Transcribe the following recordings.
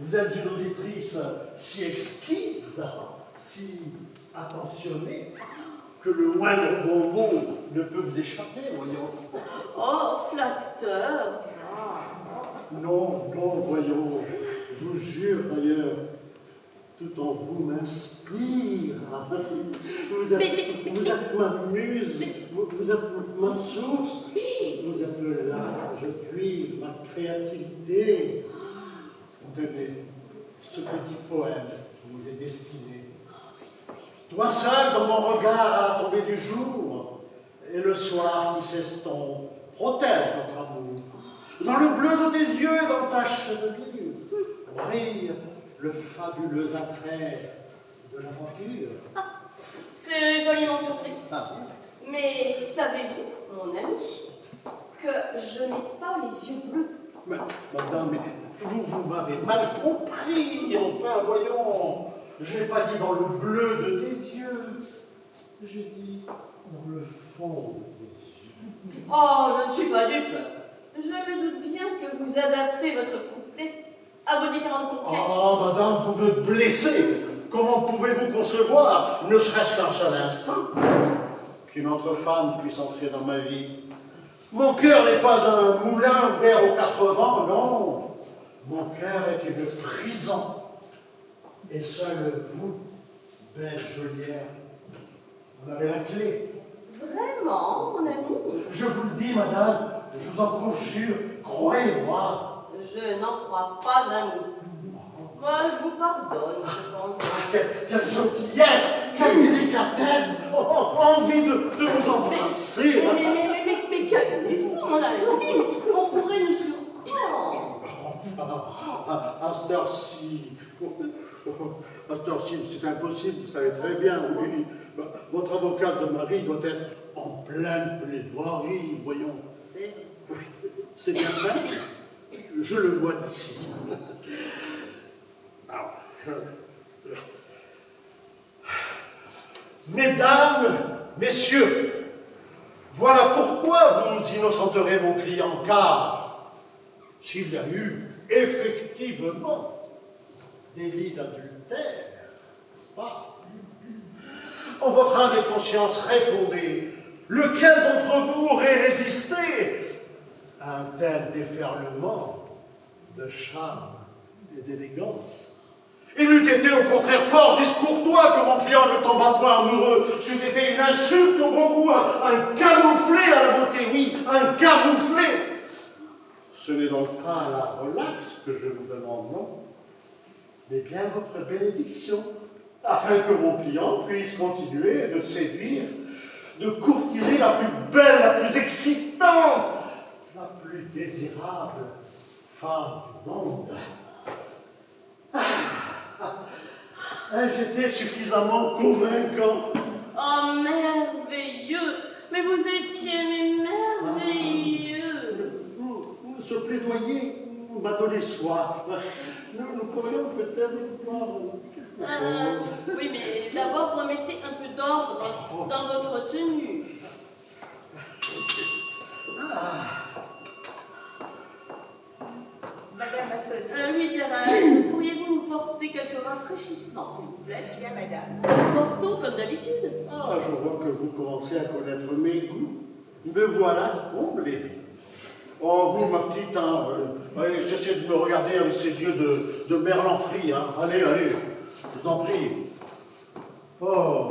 Vous êtes une auditrice si exquise, si attentionnée, que le moindre bonbon ne peut vous échapper, voyons. Oh, flatteur. Non, non, voyons, je vous jure d'ailleurs, tout en vous m'inspire. Vous êtes ma muse, vous êtes ma source, vous êtes le là, je puise ma créativité. Tenez, ce petit poème qui vous est destiné. Toi seul dans mon regard à la tombée du jour, et le soir qui s'estompe, protège notre amour. Dans le bleu de tes yeux et dans ta chevelure, brille le fabuleux attrait de l'aventure. Ah, c'est joliment tourné. Ah. Mais savez-vous, mon ami, que je n'ai pas les yeux bleus? Mais, madame, mais vous m'avez mal compris. Enfin, voyons, je n'ai pas dit dans le bleu de tes yeux. J'ai dit dans le fond de tes yeux. Oh, je ne suis pas dupe. Je me doute bien que vous adaptez votre couplet à vos différentes conquêtes. Oh, madame, vous me blessez. Comment pouvez-vous concevoir, ne serait-ce qu'un seul instant, qu'une autre femme puisse entrer dans ma vie? Mon cœur n'est pas un moulin ouvert aux 4 vents, non. Mon cœur est une prison. Et seul vous, belle geôlière, vous avez la clé. Vraiment, mon ami? Je vous le dis, madame, je vous en conjure, croyez-moi. Je n'en crois pas un mot. Moi, je vous pardonne, je pense. Quelle gentillesse, quelle délicatesse, envie de vous embrasser. Mais calmez-vous, mon ami, on pourrait nous surprendre. À cette heure-ci, c'est impossible, vous savez très bien, oui. Votre avocat de mari doit être en pleine plaidoirie, voyons. C'est bien ça? Je le vois d'ici. Mesdames, messieurs, voilà pourquoi vous innocenterez mon client, car s'il y a eu effectivement délit d'adultère, n'est-ce pas? En votre âme et conscience, répondez, lequel d'entre vous aurait résisté à un tel déferlement de charme et d'élégance? Il eût été au contraire fort discourtois que mon client ne tombât point amoureux. C'eût été une insulte au bon goût, un camouflet à la beauté, oui, un camouflet. Ce n'est donc pas la relaxe que je vous demande, non, mais bien votre bénédiction, afin que mon client puisse continuer de séduire, de courtiser la plus belle, la plus excitante, la plus désirable femme du monde. J'étais suffisamment convaincant. Oh, merveilleux! Mais vous étiez merveilleux! Ce plaidoyer m'a donné soif. Nous pourrions peut-être boire. Oui, mais d'abord remettez un peu d'ordre dans votre tenue. Madame Masson. Oui, Thérèse, pourriez-vous nous porter quelques rafraîchissements, s'il vous plaît? Bien, madame. Porto, comme d'habitude. Ah, je vois que vous commencez à connaître mes goûts. Me voilà comblé. Oh, vous, ma petite, hein, allez, j'essaie de me regarder avec ces yeux de merlan frit, hein. Allez, allez, je vous en prie. Oh,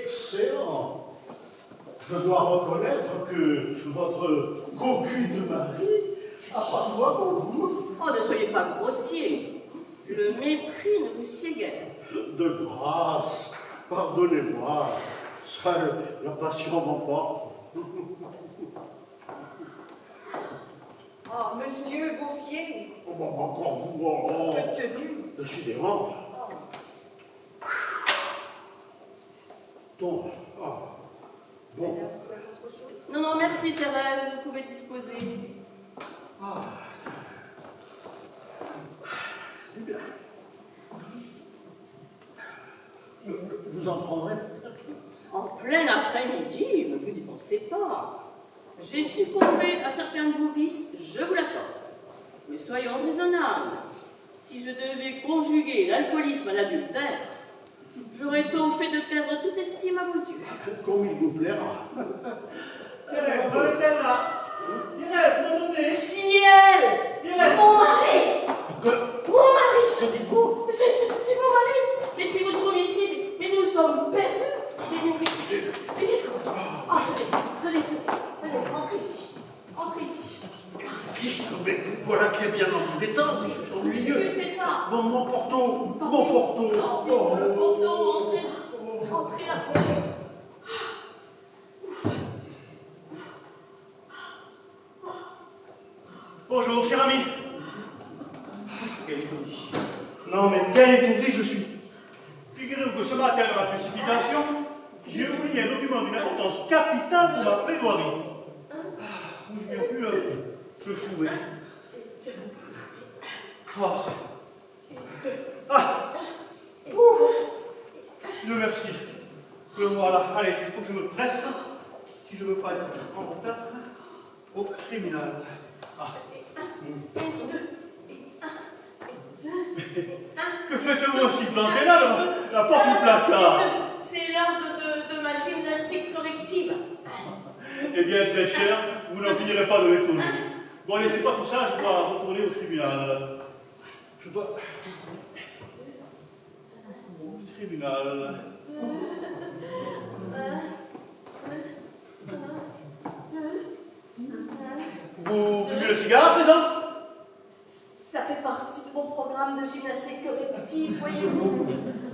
excellent. Je dois reconnaître que votre cocu de mari a parfois bon goût. Oh, ne soyez pas grossier. Le mépris ne vous sied guère. De grâce, pardonnez-moi. Seule la passion m'emporte. Ah, monsieur, vos pieds. Oh, bah, encore vous, oh, Tenu. décidément. Donc, ah, bon. Non, non, merci Thérèse, vous pouvez disposer. Ah. Eh bien. Vous en prendrez peut-être? En plein après-midi, ne vous n'y pensez pas. J'ai succombé à certains de vos vices, je vous l'accorde. Mais soyons raisonnables. Si je devais conjuguer l'alcoolisme à l'adultère, j'aurais tôt fait de perdre toute estime à vos yeux. Comme il vous plaira. Thérèse, remettez-la là. Thérèse, vous m'entendez? Ciel! Thérèse. Mon mari! Que Mon mari! dites-vous? C'est mon mari! Mais si vous trouvez ici, mais nous sommes perdus! Mais qu'est-ce qu'on... Ah, tenez, allez, entrez ici. Entrez ici. Fiche, mais voilà qui est bien embêtant, ennuyeux. Discutez pas. Bon, mon porto, mon porto. Non, mais le Bordeaux, entrez là. Entrez là. Bonjour, cher ami. Quel étourdi. Non, mais quel étourdi je suis. Figurez-vous que ce matin, dans la précipitation, j'ai oublié un document d'une importance capitale pour ma plaidoirie. Où je viens plus le fouet. Oh, ah. Le merci. Le voilà. Allez, il faut que je me presse si je veux pas être en retard au tribunal. Ah. Que faites-vous aussi planté là, la porte du placard? C'est l'heure de ma gymnastique corrective. Eh bien, très cher, vous n'en finirez pas de l'étonner. Bon, allez, c'est pas tout ça, je dois retourner au tribunal. Je dois... Au tribunal. Vous fumez le cigare à présent? Ça fait partie de mon programme de gymnastique corrective, voyez-vous.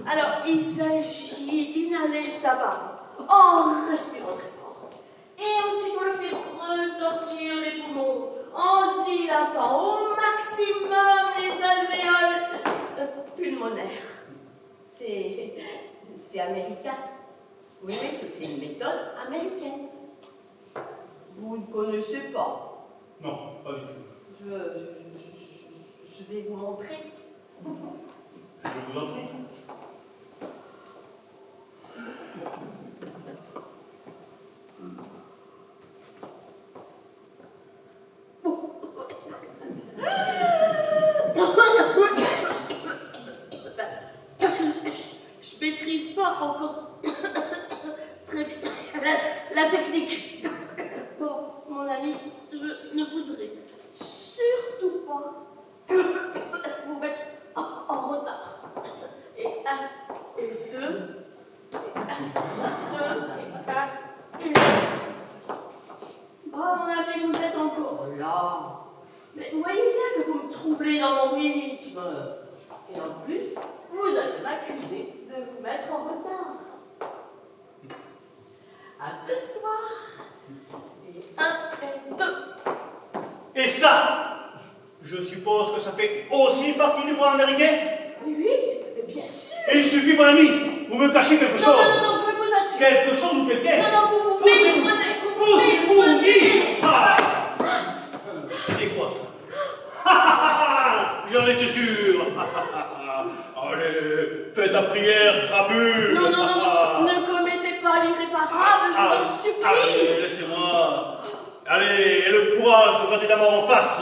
Alors, il s'agit d'inhaler le tabac en respirant très fort. Et ensuite, on le fait ressortir les poumons en dilatant au maximum les alvéoles pulmonaires. C'est américain. Oui, c'est une méthode américaine. Vous ne connaissez pas. Non, pas du tout. Je vais vous montrer. Je vous en prie. Je maîtrise pas encore très bien la technique. Bon, mon ami, je ne voudrais surtout pas vous mettre en retard. Et un, et deux, et un, une. Oh, mon ami, vous êtes encore là. Mais vous voyez bien que vous me troublez dans mon rythme. Et en plus, vous allez m'accuser de vous mettre en retard. À ce soir. Et un, et deux. Et ça, je suppose que ça fait aussi partie du plan américain? Oui, oui, bien sûr. Et il suffit, mon ami, vous me cachez quelque chose. Non, je vais vous assurer. Quelque chose ou quelqu'un? Non, vous méprenez. Poussez-vous, dis! Ah! C'est quoi ça? J'en étais sûr. Allez, faites ta prière, crapule. Non, ne commettez pas l'irréparable, je vous en supplie. Allez, laissez-moi. Allez, et le courage de votre état en face.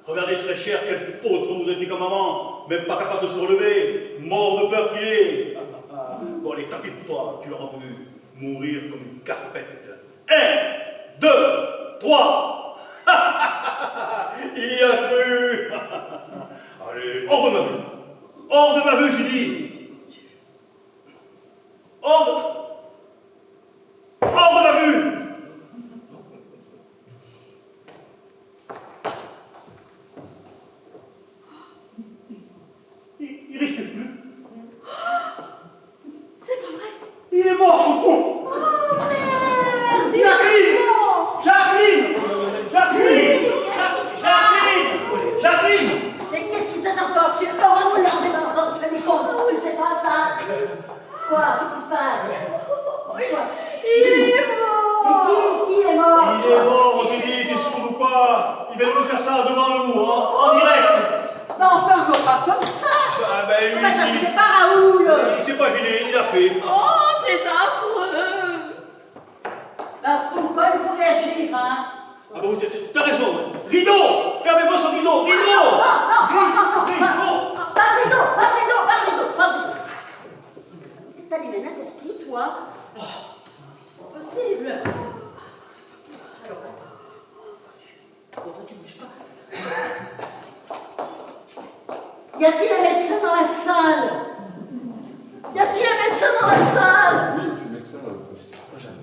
Regardez très cher, quel potre vous êtes mis comme maman, même pas capable de se relever, mort de peur qu'il est. Bon, allez, tapez pour toi, tu l'auras voulu mourir comme une carpette. 1, 2, 3. Il y a cru. Allez, hors de ma vue. Hors de ma vue, j'ai dit. Hors de... est mort, ce con. Oh merde! Jacqueline! Jacqueline! Jacqueline! Jacqueline! Jacqueline! Mais qu'est-ce qui se passe encore? Je suis pas Raoul, là, on est dans le compte. Raoul, c'est pas ça. Quoi? Qu'est-ce qui se passe? Il est mort. Mais qui est mort? Il est mort, on te dit, t'es sourd ou pas? Il vient de nous faire ça devant nous, en direct. Bah enfin, on pas comme ça. Ah ben lui Bah ça, aussi. c'était pas Raoul. Il s'est pas gêné, il a fait. Oh, c'est affreux. Bah faut pas, il faut réagir, hein. Ah bon, t'as raison. Rideau! Fermez-moi ce rideau! Rideau! Rideau! Pas de rideau, pas de rideau, pas de rideau, pas de rideau. T'as les menaces d'esprit, toi? C'est pas possible. Alors, tu bouges pas. Y a-t-il un médecin dans la salle? Y a-t-il un médecin dans la salle? Oui, je suis médecin.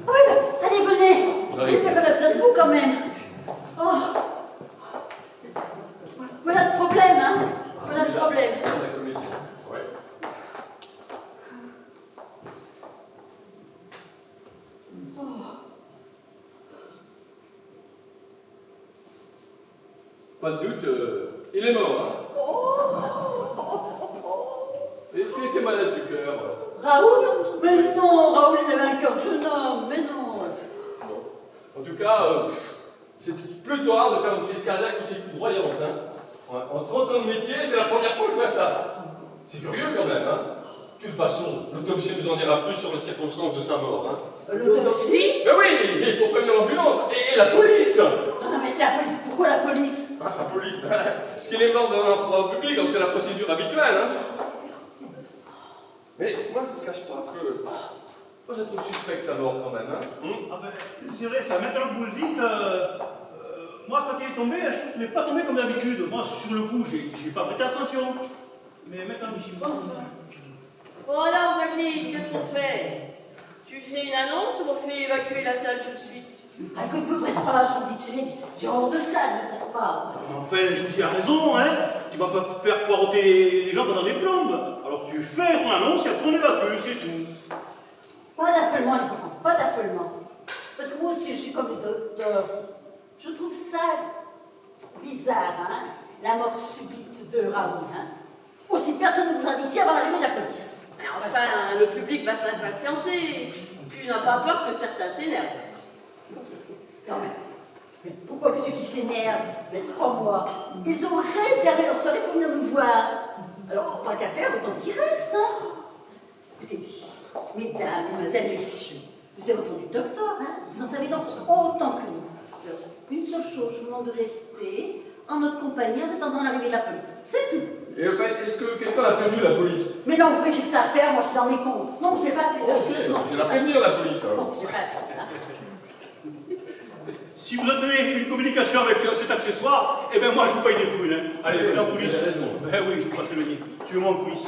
Oui, bah, allez, venez. J'arrive. Mais on a besoin de vous quand même. Oh. Voilà le problème, hein. Voilà le problème. La comédie. Ouais. Pas de doute, il est mort, hein. Est-ce qu'il était malade du cœur? Raoul? Mais non, Raoul, il avait un cœur de jeune homme, mais non. En tout cas, c'est plutôt rare de faire une crise cardiaque aussi foudroyante, hein. En 30 ans de métier, c'est la première fois que je vois ça. C'est curieux quand même, hein. De toute façon, l'autopsie nous en dira plus sur les circonstances de sa mort, hein. L'autopsie? Mais oui, il faut prévenir l'ambulance et la police. Non, mais la police, pourquoi la police? Ah, la police, parce qu'il est mort dans un endroit public, donc c'est la procédure habituelle, hein. Mais moi, je ne vous cache pas que... Moi, je trouve suspect sa mort quand même, hein. Ah ben, c'est vrai, ça, maintenant que vous le dites, moi, quand il est tombé, je trouve qu'il n'est pas tombé comme d'habitude. Moi, sur le coup, j'ai pas prêté attention. Mais maintenant que j'y pense... Bon alors, Jacqueline, qu'est-ce qu'on fait? Tu fais une annonce ou on fait évacuer la salle tout de suite? Ah, que vous ne presse pas, je vous dis, j'ai hors de salle, ne presse pas. Enfin, je vous ai raison, hein. Tu vas pas faire poireauter les gens pendant des plombes. Alors tu fais ton annonce et après on évacue, c'est tout. Pas d'affolement, les enfants, pas d'affolement. Parce que moi aussi, je suis comme les docteurs. Je trouve ça bizarre, hein, la mort subite de Raoul, hein. Aussi, personne ne bougera d'ici avant l'arrivée de la police. Mais enfin, le public va s'impatienter. Tu n'as pas peur que certains s'énervent? Non, mais pourquoi ceux qui s'énervent? Mais crois-moi, ils ont réservé leur soirée pour venir nous voir. Alors, tant qu'à faire, autant qu'ils restent, hein. Écoutez, mesdames, mesdemoiselles, messieurs, vous avez entendu le docteur, hein. Vous en savez donc autant que nous. Alors, une seule chose, je vous demande de rester en notre compagnie en attendant l'arrivée de la police. C'est tout. Et en fait, est-ce que quelqu'un a prévenu la police? Mais non, vous croyez que j'ai que ça à faire, moi je suis dans mes comptes. Non, je vais pas faire. Ok, donc je vais la prévenir la police alors. Non, je vais pas faire. Si vous obtenez une communication avec cet accessoire, eh bien moi je vous paye des poules, hein. Allez, la police. vous avez raison. Ben oui, je vous passe le nez. Tu veux mon police?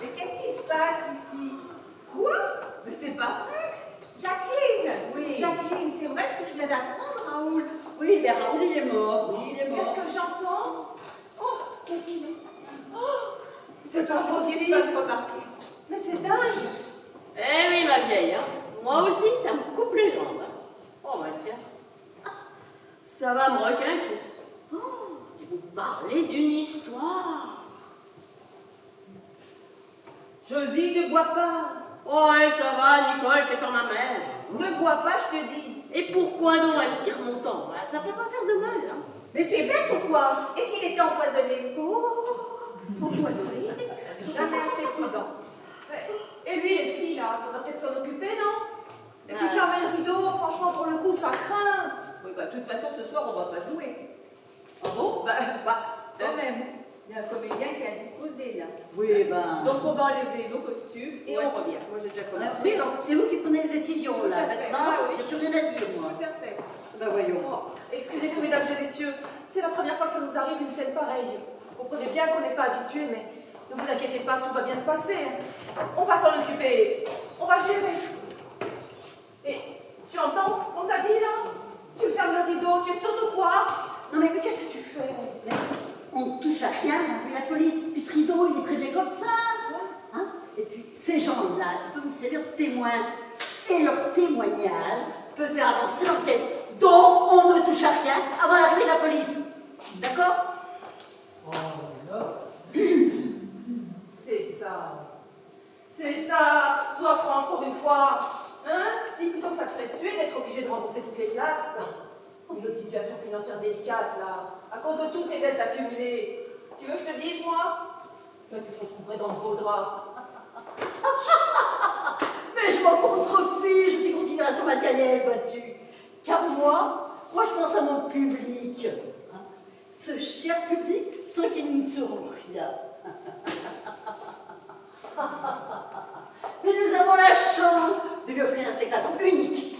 Mais qu'est-ce qui se passe ici? Quoi? Mais c'est pas vrai. Jacqueline! Oui. Jacqueline, c'est vrai ce que tu viens d'apprendre, Raoul? Oui, mais Raoul, il est mort. Oui, il est mort. Qu'est-ce que j'entends? Oh, qu'est-ce qu'il est? Oh, c'est toujours aussi remarqué. Mais c'est dingue! Eh oui, ma vieille, hein. Moi aussi, ça me coupe les jambes. Oh, bah tiens. Ça va me requinquer. Oh, et vous parlez d'une histoire. Josie, ne bois pas. Ouais, ça va, Nicole, t'es pas ma mère. Ne bois pas, je te dis. Et pourquoi non, elle tire mon temps? Bah, ça peut pas faire de mal, hein. Mais tu es bête ou quoi? Et s'il était empoisonné? Empoisonné. Jamais assez prudent. Et lui, les filles, là, faudra peut-être s'en occuper, non? Et puis Ouais. fermer le rideau, franchement, pour le coup, ça craint. Oui, bah, de toute façon, ce soir, on va pas jouer. Ah bon? Quand même. Il y a un comédien qui est indisposé, là. Oui, ben. Donc, on va enlever nos costumes et Ouais. on revient. Moi, j'ai déjà Ah, commencé. oui, alors, c'est vous qui prenez les décisions, Tout là. à fait. Maintenant, Ah, oui. j'ai plus rien à dire, moi. Tout à fait. Ben voyons. Oh, excusez-nous, mesdames et messieurs, c'est la première fois que ça nous arrive une scène pareille. Vous comprenez bien qu'on n'est pas habitué, mais ne vous inquiétez pas, tout va bien se passer. On va s'en occuper, on va gérer. Et tu entends ce qu'on t'a dit, là? Tu fermes le rideau, tu es sûr de quoi? Non mais qu'est-ce que tu fais? On ne touche à rien, on fait la police. Puis ce rideau, il est très bien comme ça. Hein? Et puis, c'est gens-là qui peuvent vous servir de témoins. Et leur témoignage peut faire avancer l'enquête. Donc, on ne touche à rien avant l'arrivée de la police. D'accord? Oh là. C'est ça. C'est ça. Sois franche pour une fois. Hein? Dis plutôt que ça te ferait tuer d'être obligé de rembourser toutes les classes. Une autre situation financière délicate, là. À cause de toutes tes dettes accumulées. Tu veux que je te dise, moi? Toi, tu te retrouverais dans de beaux draps. Mais je m'en contrefiche des considérations matérielles, vois-tu. Car moi, je pense à mon public. Hein, ce cher public sans qu'il ne seront rien. Mais nous avons la chance de lui offrir un spectacle unique,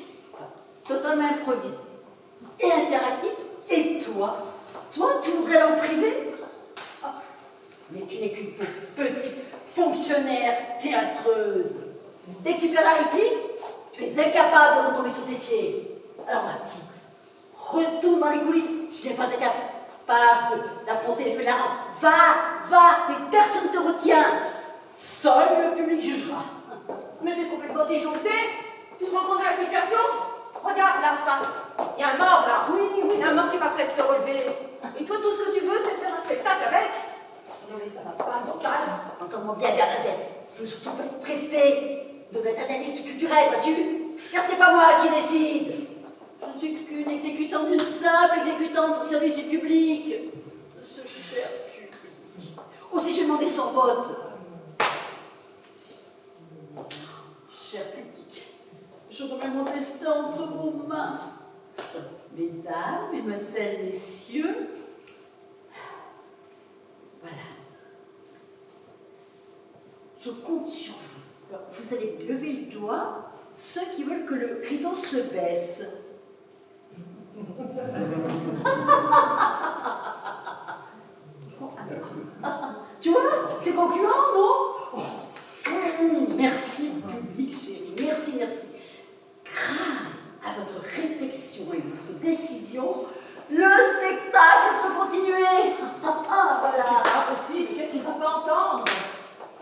totalement improvisé et interactif. Et toi, tu voudrais l'en priver? Mais tu n'es qu'une petite fonctionnaire théâtreuse. Dès que tu perds la réplique, tu es incapable de retomber sur tes pieds. Alors ma petite, retourne dans les coulisses si tu n'es pas incapable d'affronter les fainéants. Va, mais personne ne te retient. Seul le public jugera. Mais t'es complètement disjoncté. Tu te rends compte de la situation? Regarde là, ça. Il y a un mort là. Oui. Il y a un mort qui est pas prêt de se relever. Et toi, tout ce que tu veux, c'est faire un spectacle avec. Non mais ça va pas, Morgane. Entends-moi bien, Bernadette. Je veux surtout pas te traiter de maternaliste culturelle, vois-tu? Car c'est pas moi qui décide. Je ne suis qu'une exécutante, une simple exécutante au service du public. De ce cher public. Aussi, j'ai demandé son vote. Cher public, je remets mon destin entre vos mains. Mesdames, mesdemoiselles, messieurs, voilà. Je compte sur vous. Alors, vous allez lever le doigt, ceux qui veulent que le rideau se baisse. Tu vois, c'est concluant, non? Merci, public chéri. Merci. Grâce à votre réflexion et votre décision, le spectacle peut continuer. Voilà. C'est pas possible. Qu'est-ce qu'il ne faut pas entendre?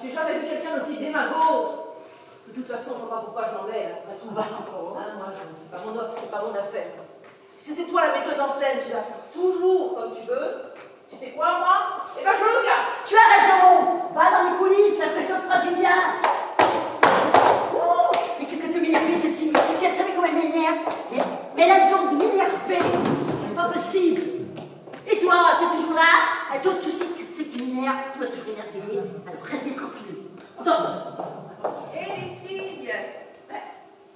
J'ai jamais vu quelqu'un d'aussi démago. De toute façon, je vois pas pourquoi je l'en vais. Après tout, moi, c'est pas mon offre, c'est pas mon affaire. Si c'est toi la metteuse en scène, tu vas faire toujours comme tu veux. Tu sais quoi, moi? Eh ben, je me casse. Tu as raison. Va dans les coulisses, la pression te fera du bien. Oh, mais qu'est-ce qu'elle peut m'énerver, celle-ci? Si elle savait comment elle m'énerve. Mais elle a le don de m'énerver. C'est pas possible. Et toi, t'es toujours là? Et toi, tu sais que tu m'énerves, tu vas toujours énerver. Alors, reste bien tranquille. Stop. Et les filles,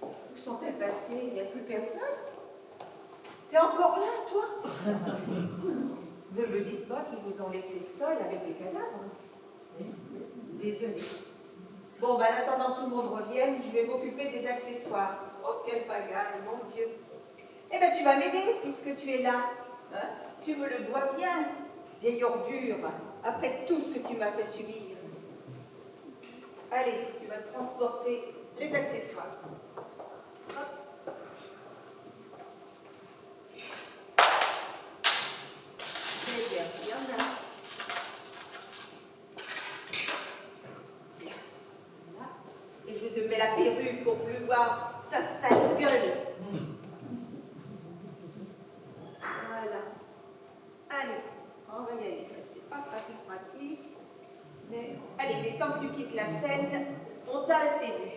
où sont-elles passées? Il n'y a plus personne? T'es encore là, toi? Ne me dites pas qu'ils vous ont laissé seul avec les cadavres. Désolée. Bon, en attendant que tout le monde revienne, je vais m'occuper des accessoires. Oh, quelle pagaille, mon Dieu. Eh bien, tu vas m'aider puisque tu es là. Hein? Tu me le dois bien, vieille ordure, après tout ce que tu m'as fait subir. Allez, tu vas transporter les accessoires. Hop. Très bien, il y en a. Là. Et je te mets la perruque pour plus voir ta sale gueule. Voilà. Allez, on va y aller. C'est pas pratique. Mais allez, mais tant que tu quittes la scène, on t'a assez vu.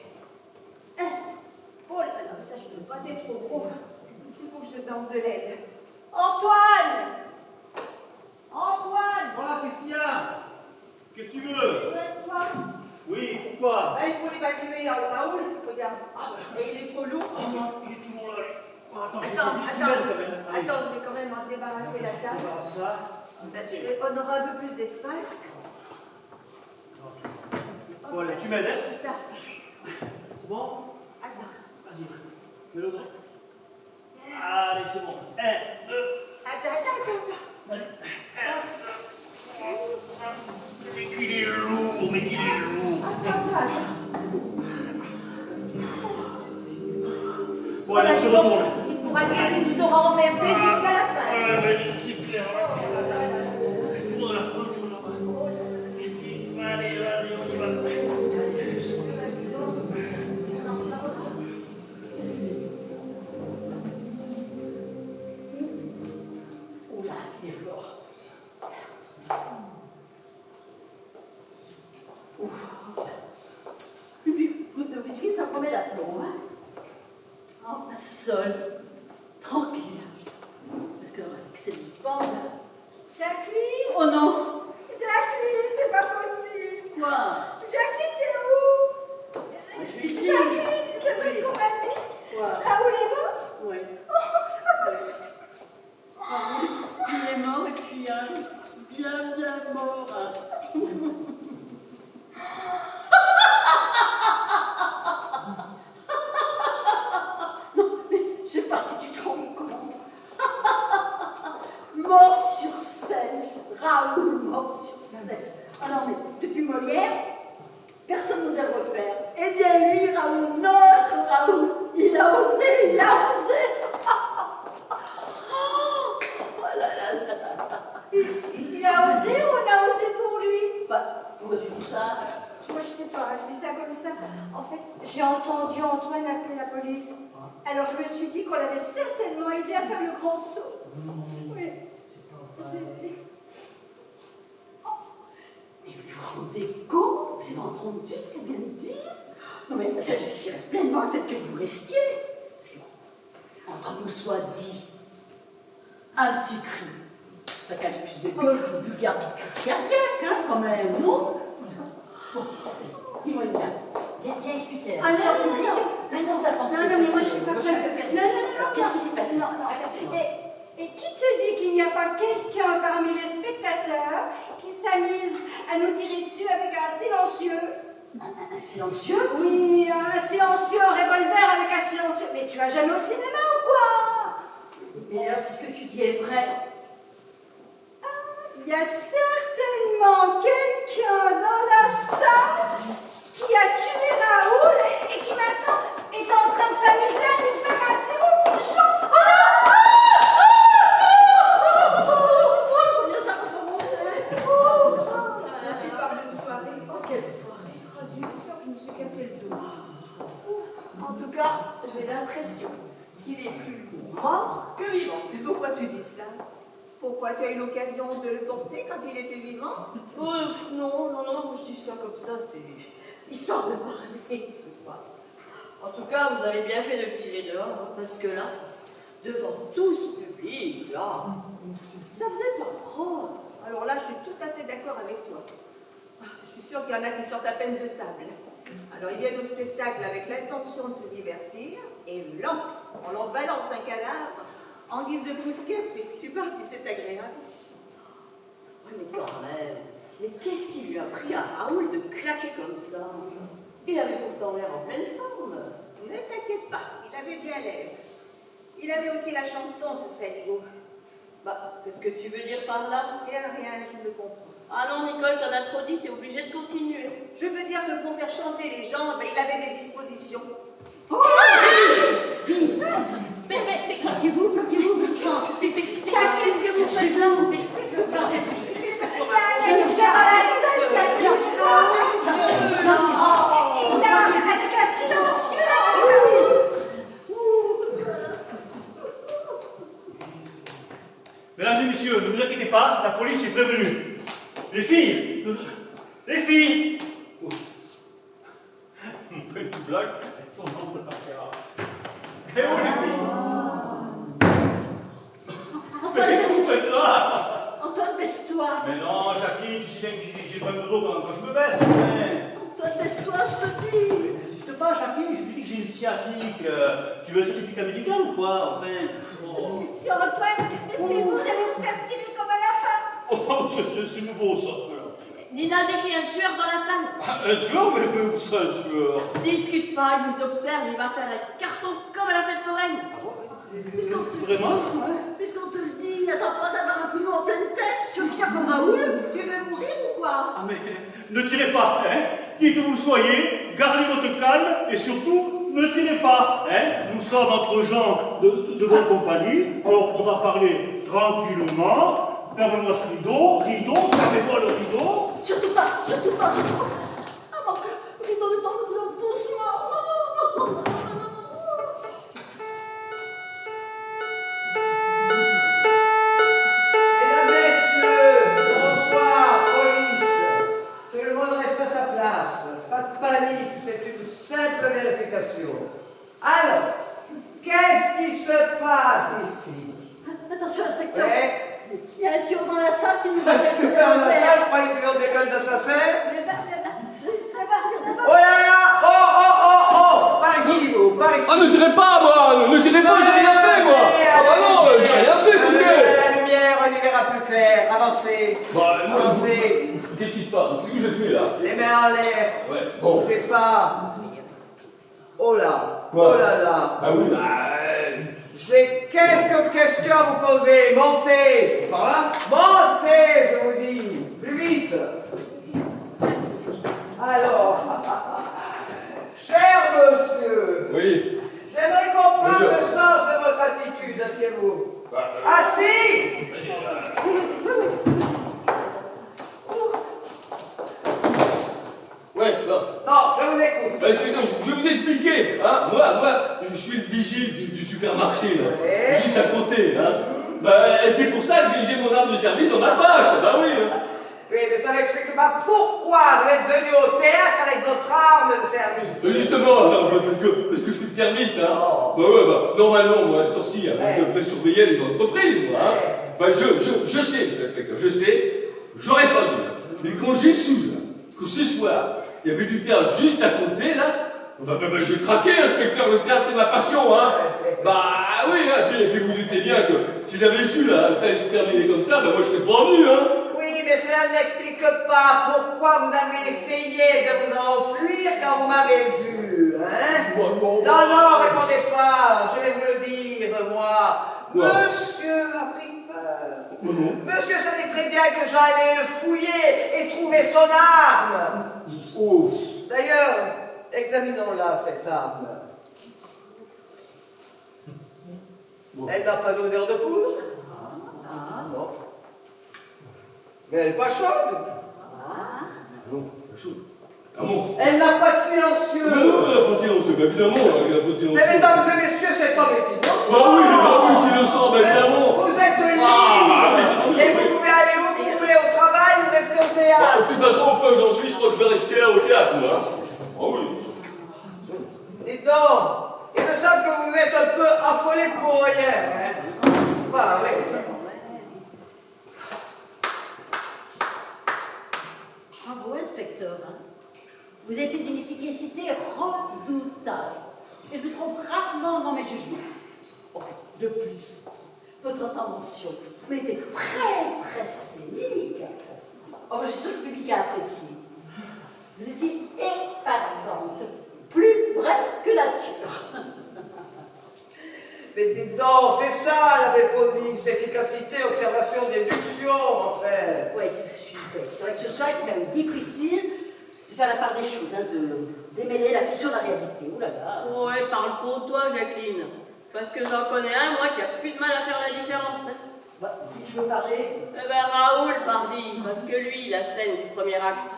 Hein? Oh là là, ça je peux pas, t'es trop gros. Il faut que je te donne de l'aide. Antoine! Voilà, qu'est-ce qu'il y a? Qu'est-ce que tu veux? Toi? Oui, pourquoi? Ah, il faut évacuer Raoul, regarde. Et il est trop lourd. Oh non, il est tout mon là. Oh, attends, Attends, je vais quand même en débarrasser la table. Ça. On aura un peu plus d'espace. Voilà, tu m'aides, hein? Attends. C'est bon? Attends. Vas-y, mets l'autre. Allez, c'est bon. 1, 2. Attends. Allez. Mais qu'il est lourd, mais qu'il est lourd. Voilà, on se retourne. Il pourra dire qu'il nous aura emmerdés jusqu'à la fin. Ouais, mais c'est clair. Retourne là-bas. Et puis, allez, on y va. d'aplomb, hein. Enfin, seul, tranquille. Parce que c'est une bande. Jacqueline? Oh non! Jacqueline, c'est pas possible. Quoi? Jacqueline, t'es où? Je suis ici. Jacqueline, c'est pas ce qu'on m'a dit. Quoi? Raoul est mort? Oui. Oh, c'est pas possible. Il est mort et puis bien mort. Hein. Non, mais je sais pas si tu te rends compte. Mort sur scène. Raoul mort sur scène. Ah non, mais depuis Molière, personne n'osait le refaire. Eh bien lui, Raoul, notre Raoul, il a osé, il a osé. Il a osé ou on a osé pour lui? Bah, pourquoi tu dis ça? Moi, je sais pas, je dis ça comme ça. En fait, j'ai entendu Antoine appeler la police. Alors, je me suis dit qu'on l'avait certainement aidé à faire le grand saut. Oui. Mais vous vous rendez compte? Vous avez entendu ce qu'elle vient de dire? Non mais je suis pleinement le fait que vous restiez. Parce que, entre nous soit dit, un petit crime. Ça a plus de gueule qu'une vulgaire crise cardiaque, hein, quand même, non? Bon, dis-moi une dame. Viens expliquer. Ah non, Maintenant, t'as pensé. non, mais moi, je suis pas prête. Non, Qu'est-ce qui s'est passé? Non. Et qui te dit qu'il n'y a pas quelqu'un parmi les spectateurs qui s'amuse à nous tirer dessus avec un silencieux? Un silencieux? Oui, un silencieux, un revolver avec un silencieux. Mais tu vas jamais au cinéma ou quoi? Mais alors, si ce que tu dis est vrai. Il y a certainement quelqu'un dans la salle qui a tué Raoul et qui maintenant est en train de s'amuser à nous faire un tir au pigeon. Tu parles d'une soirée. Oh, quelle soirée! Oh, je suis sûre que je me suis cassé le dos. En tout cas, j'ai l'impression qu'il est plus mort que vivant. Mais pourquoi tu dis ça? Pourquoi tu as eu l'occasion de le porter quand il était vivant? Non, je dis ça comme ça, c'est histoire de parler, tu vois. En tout cas, vous avez bien fait de le tirer dehors, hein, parce que là, devant tout ce public, là, ça faisait pas propre. Alors là, je suis tout à fait d'accord avec toi. Je suis sûre qu'il y en a qui sortent à peine de table. Alors ils viennent au spectacle avec l'intention de se divertir, et là, on leur balance un cadavre en guise de pousse-café. Tu parles si c'est agréable. Oui, mais quand même, mais qu'est-ce qui lui a pris à Raoul de claquer comme ça? Il avait pourtant l'air en pleine forme. Ne t'inquiète pas, il avait bien l'air. Il avait aussi la chanson, ce saligo. Bah, qu'est-ce que tu veux dire par là? Rien, je le comprends. Ah non, Nicole, t'en as trop dit, t'es obligée de continuer. Je veux dire que pour faire chanter les gens, ben, il avait des dispositions. Fille! Mais, calmez-vous, bon sang! Cachez ce que vous faites là. Il a avec un silencieux Mesdames et messieurs, ne vous inquiétez pas, la police est prévenue. Les filles! Les filles! Oh. Vous faites une blague? Elles sont dans la caméra. Eh oh les filles! Mais qu'est-ce que vous faites là? Antoine, baisse-toi! Mais non, Jacqueline, tu sais bien que j'ai pas de dos quand je me baisse, enfin. Antoine, baisse-toi, je te dis! Mais n'insiste pas, Jacqueline, je lui dis que j'ai une sciatique. Tu veux un certificat médical ou quoi? Enfin. Oh, Monsieur Antoine, est-ce que vous allez vous faire tirer comme un lapin? oh c'est nouveau ça. Nina, dès qu'il y a un tueur dans la salle, Un tueur? Mais où ça, un tueur? discute pas, il nous observe, il va faire un carton comme à la fête foraine. Vraiment? Puisqu'on te le dit, n'attends pas d'avoir un plumon en pleine tête! Tu veux finir comme Raoul? Tu veux mourir ou quoi? Ah mais ne tirez pas, hein? Qui que vous soyez, gardez votre calme et surtout, ne tirez pas, hein? Nous sommes entre gens de bonne compagnie, alors on va parler tranquillement. Fermez-moi ce rideau, fermez-moi le rideau. Surtout pas, surtout pas, surtout pas! Ah mon Dieu, rideau de tension doucement! Mesdames, messieurs, bonsoir, police. Tout le monde reste à sa place. Pas de panique, c'est une simple vérification. explication. Alors, qu'est-ce qui se passe ici? Attention, inspecteur. Ouais. Il y a un tueur dans la salle qui nous a Tu fais dans la salle, crois qu'il dans des gueules d'assassin? Oh là là! Oh! Par ici, vous, par ici! Ah, ne tirez pas, moi! Ne tirez pas, j'ai rien fait, moi! Ah bah non, j'ai rien fait, écoutez! La lumière, on y verra plus clair. Avancez. Bah, Avancez. Qu'est-ce qui se passe? Qu'est-ce que j'ai fait, là? Les mains en l'air. Ouais, bon. Je sais pas. Oh là! Quoi? Oh là là! Bah oui, bah... J'ai quelques questions à vous poser. Montez! Par là? Montez, je vous dis! Plus vite! Alors, cher monsieur, Oui. j'aimerais comprendre Bonjour. le sens de votre attitude, asseyez-vous. Bah, Assis! ouais, ça. Non, je vous écoute. Parce que je vais vous expliquer, hein. Moi, je suis le vigile du supermarché, là. Ouais. Juste à côté, hein. Bah, c'est pour ça que j'ai mon arme de service dans ma poche, bah oui, hein. Oui, mais ça n'explique pas pourquoi vous êtes venu au théâtre avec votre arme de service. Justement, hein, parce que je suis de service, hein. Oh. Bah ouais, bah, normalement, moi, à ce temps-ci, hein, Ouais. je devrais surveiller les entreprises, moi, hein. Ouais. Bah, je sais, monsieur l'inspecteur, je sais, j'aurais pas dû. Mais quand j'ai su, là, que ce soir, il y avait du théâtre juste à côté, là, bah, j'ai craqué, inspecteur, le théâtre, c'est ma passion, hein. Bah oui, hein, et puis vous doutez bien que si j'avais su, là, que j'ai terminé comme ça, bah moi, je serais pas venu, hein. Oui, mais cela n'explique pas pourquoi vous avez essayé de vous enfuir quand vous m'avez vu, hein? Bon, Non, répondez pas, je vais vous le dire, moi. Quoi? Monsieur a pris peur. non. Monsieur savait très bien que j'allais le fouiller et trouver son arme. Oh. D'ailleurs, examinons-la, cette arme. Elle n'a pas d'odeur de poudre? Ah, non. Mais elle n'est pas chaude. Non, pas chaud. Ah bon? Elle n'a pas de silencieux. Non, elle a pas de silencieux, bah évidemment, elle a pas de silencieux. Mais mesdames et messieurs, cet homme est innocent. Bah oui, je suis innocent, bah évidemment. Vous êtes libre. Ah, oui. Et vous pouvez aller où vous voulez au travail ou rester au Bah, théâtre. de toute façon, au point où j'en suis, je crois que je vais rester là au théâtre, moi. Ah oui. Dites donc, il me semble que vous êtes un peu affolé pour rien. Hein? Bah oui, ça. Bravo, inspecteur. Hein. Vous êtes d'une efficacité redoutable. Et je me trompe rarement dans mes jugements. Oh, de plus, votre intervention m'a été très scénique. Oh, je suis sûre que le public a apprécié. Vous étiez épatante, plus vraie que nature. Mais dites donc, c'est ça la méthodique, efficacité, observation, déduction, en fait. Oui, c'est suspect. C'est vrai que ce soir, il est quand même difficile de faire la part des choses, hein, de démêler la fiction de la réalité. Ouh là là. Ouais, parle pour toi, Jacqueline. Parce que j'en connais un, moi, qui a plus de mal à faire la différence. Hein. Bah, si tu veux parler. Eh ben, Raoul, pardi, parce que lui, la scène du premier acte,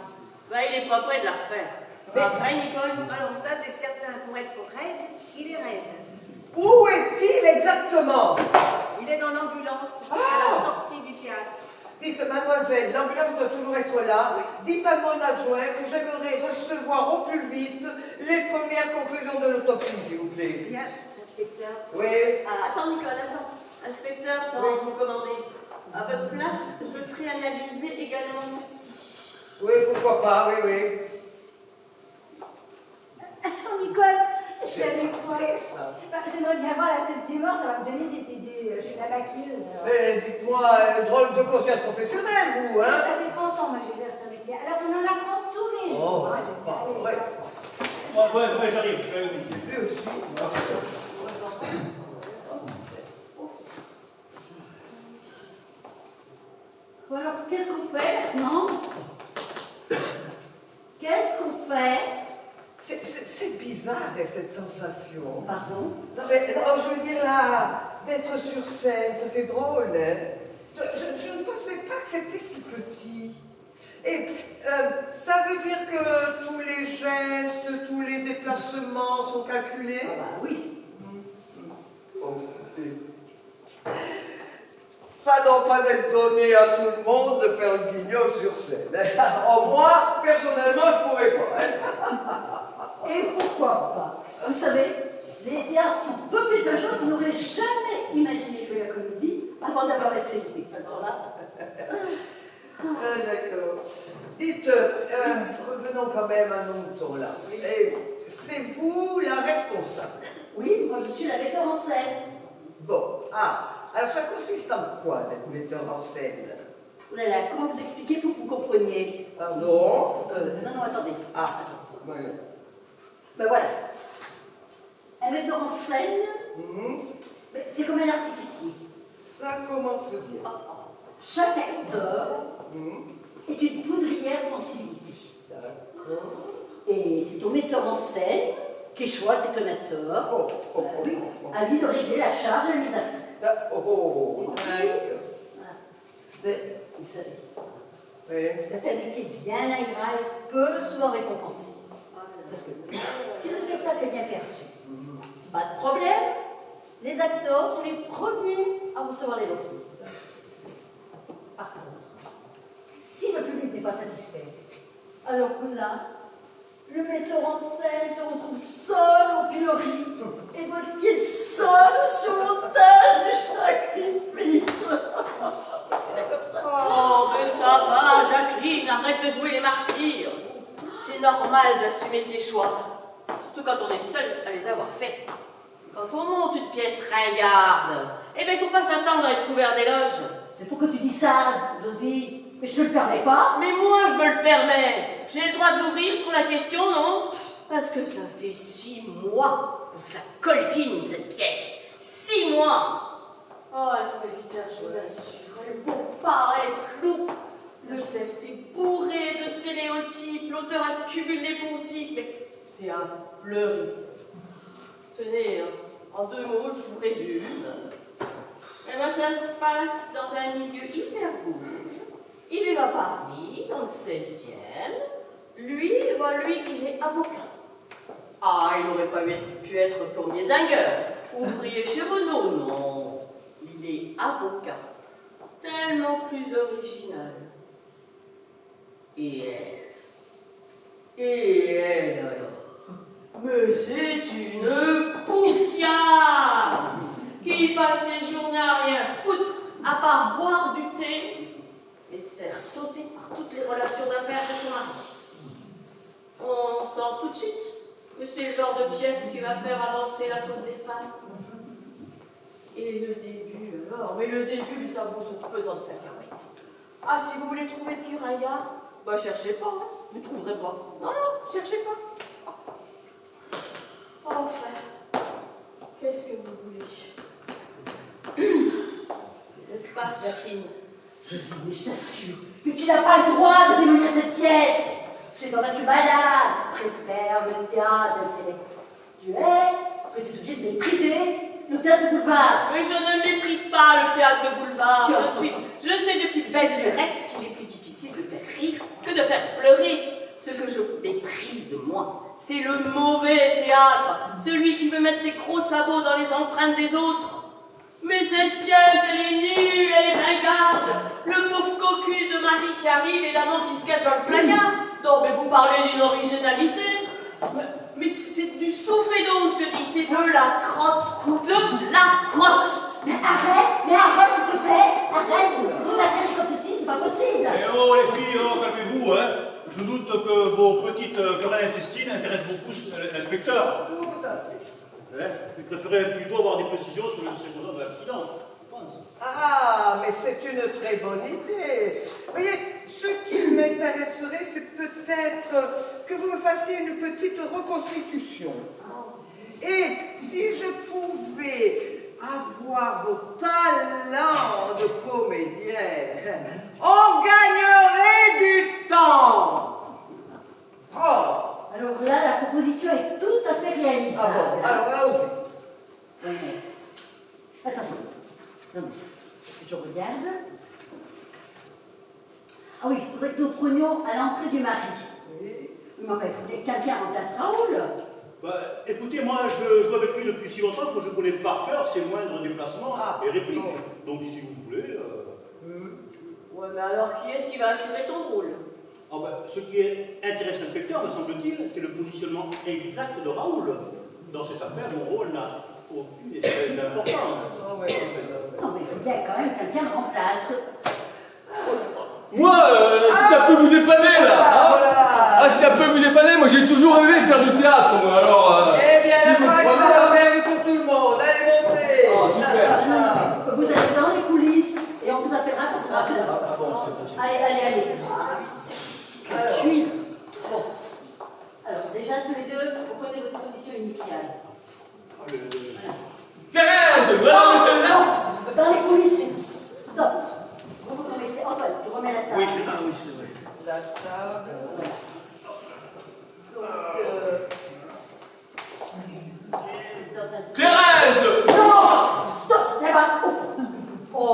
bah, il est pas prêt de la refaire. Après, Nicole? Alors ça, c'est certain, pour être raide, il est raide. Où est-il exactement? Il est dans l'ambulance, à la sortie du théâtre. Dites, mademoiselle, l'ambulance doit toujours être là. Dites à mon adjoint que j'aimerais recevoir au plus vite les premières conclusions de l'autopsie, s'il vous plaît. Bien, inspecteur. Oui. Attends, Nicole, attends. Inspecteur, ça va vous commander. À votre place, je ferai analyser également ceci. Oui, pourquoi pas, oui, oui. Attends, Nicole, je suis avec toi. Ça. J'aimerais bien voir la tête du mort, ça va me donner des idées. Je suis la maquilleuse. Dites-moi, drôle de conscience professionnelle, vous, hein? Ça fait 30 ans, moi, que j'exerce ce métier. Alors, on en apprend tous les jours. Oh, hein, c'est pas je vais vrai. aller- Ouais, j'arrive. Lui aussi. Bon, alors, qu'est-ce qu'on fait maintenant? Qu'est-ce qu'on fait? C'est bizarre, cette sensation. Pardon? Non, mais non, je veux dire là, d'être sur scène, ça fait drôle, hein? Je ne pensais pas que c'était si petit. Et ça veut dire que tous les gestes, tous les déplacements sont calculés? Ah bah oui. Ça ne doit pas être donné à tout le monde de faire un guignol sur scène. En moi, personnellement, je ne pourrais pas. Hein? Et pourquoi pas? Vous savez, les théâtres sont peuplés de gens qui n'auraient jamais imaginé jouer la comédie avant d'avoir essayé. Alors là... D'accord. Dites, revenons quand même à nos moutons là. Et c'est vous la responsable? Oui, moi je suis la metteur en scène. Bon, alors ça consiste en quoi d'être metteur en scène? Oh là là, comment vous expliquer pour que vous compreniez? Pardon? Non, attendez. Attends. Ouais. Ben voilà. Un metteur en scène, c'est comme un artificier. Ça commence bien. Chaque acteur est une poudrière de sensibilité. D'accord. Et c'est au metteur en scène qu'échoit le détonateur. Oui, à lui de régler la charge et la mise à feu. D'accord. Mais vous savez, Oui. cet métier bien ingrat et peu souvent récompensé. Parce que si le spectacle est bien perçu, pas de problème, les acteurs sont les premiers à recevoir les lauréats. Par contre, si le public n'est pas satisfait, alors là, le metteur en scène se retrouve seul au pilori et doit plier seul sur l'otage du sacrifice. Oh, mais ça va, Jacqueline, arrête de jouer les martyrs. C'est normal d'assumer ses choix, surtout quand on est seul à les avoir faits. Quand on monte une pièce ringarde, eh bien, il ne faut pas s'attendre à être couvert d'éloges. C'est pourquoi tu dis ça, Josie? Mais je ne le permets pas. Mais moi, je me le permets. J'ai le droit de l'ouvrir sur la question, non? Parce que ça fait 6 mois qu'on se la coltine, cette pièce. 6 mois. Oh, inspecteur, je vous assure, elle vaut pas les clous. Le texte est bourré de stéréotypes, l'auteur accumule les poncifs, mais c'est un pleuris. Tenez, en 2 mots, je vous résume. Eh bien, ça se passe dans un milieu hyper bouge. Il est à Paris, dans le 16e. Lui, il est avocat. Ah, il n'aurait pas pu être plombier zingueur, ouvrier chez Renault, non. Il est avocat. Tellement plus original. Et elle alors? Mais c'est une poufiasse qui passe ses journées à rien foutre à part boire du thé et se faire sauter par toutes les relations d'affaires de son mari. On sent tout de suite que c'est le genre de pièce qui va faire avancer la cause des femmes. Et le début alors? Mais le début, lui, ça vaut son pesant de cacahuètes. Ah, si vous voulez trouver plus ringard, bah cherchez pas, hein. Vous ne trouverez pas. Non, cherchez pas. Enfin, qu'est-ce que vous voulez? N'est-ce pas, Jacqueline? Je sais, mais je t'assure que tu n'as pas le droit de démolir cette pièce. C'est pas parce que madame préfère le théâtre intellectuel que tu es obligé de mépriser le théâtre de boulevard. Mais je ne méprise pas le théâtre de boulevard. Je sais depuis belle lurette qu'il est plus difficile de faire rire que de faire pleurer. Ce que je méprise, moi, c'est le mauvais théâtre, celui qui veut mettre ses gros sabots dans les empreintes des autres. Mais cette pièce, elle est nulle, elle est ringarde. Le pauvre cocu de Marie qui arrive et l'amant qui se cache dans le placard. Non, mais vous parlez d'une originalité. Mais c'est du soufflet-d'eau, je te dis, c'est de la crotte. De la crotte. Mais arrête, s'il te plaît, arrête. Vous m'attirez comme ceci, c'est pas possible. Eh oh, les filles, calmez-vous, hein. Je doute que vos petites querelles intestines intéressent beaucoup l'inspecteur. Tout à fait. Il préférait plutôt avoir des précisions sur le second de l'abstinence, je pense. Ah, mais c'est une très bonne idée. Vous voyez, ce qui m'intéresserait, c'est peut-être que vous me fassiez une petite reconstitution. Et si je pouvais avoir vos talents de comédienne, on gagnerait du temps. Oh. Alors là, la proposition est tout à fait réalisable. Ah bon, alors là aussi. Oui, mais... Attendez. Non, mais... Je regarde. Ah oui, il faudrait que nous prenions à l'entrée du mari. Oui. Mais enfin, il faudrait que quelqu'un remplace Raoul. Bah, écoutez, moi, je joue avec lui depuis si longtemps que je connais par cœur ses moindres déplacements et répliques. Donc, si vous voulez... Ouais, mais alors qui est-ce qui va assurer ton rôle? Ah ben, ce qui intéresse l'inspecteur, me semble-t-il, c'est le positionnement exact de Raoul. Dans cette affaire, mon rôle n'a aucune espèce d'importance. Non, mais il faut bien quand même quelqu'un le remplace. Moi, si ça peut vous dépanner, là, hein? Ah, si ça peut vous dépanner, moi j'ai toujours rêvé de faire du théâtre, moi, alors... Eh bien, si la vous soirée prenez- sera la même pour tout le monde. Allez, montez. Ah, super. Non, vous êtes dans les coulisses et on vous appellera quand on aura besoin. Allez. Puis, bon. Alors, déjà, tous les deux, vous prenez votre position initiale. Thérèse, voilà, mettez-le. Dans les coulisses, j'ai dit. Stop. Vous vous remettez. Antoine, tu remets la table. Oui, c'est vrai. La table. Thérèse. Non. Stop. Là-bas. Oh.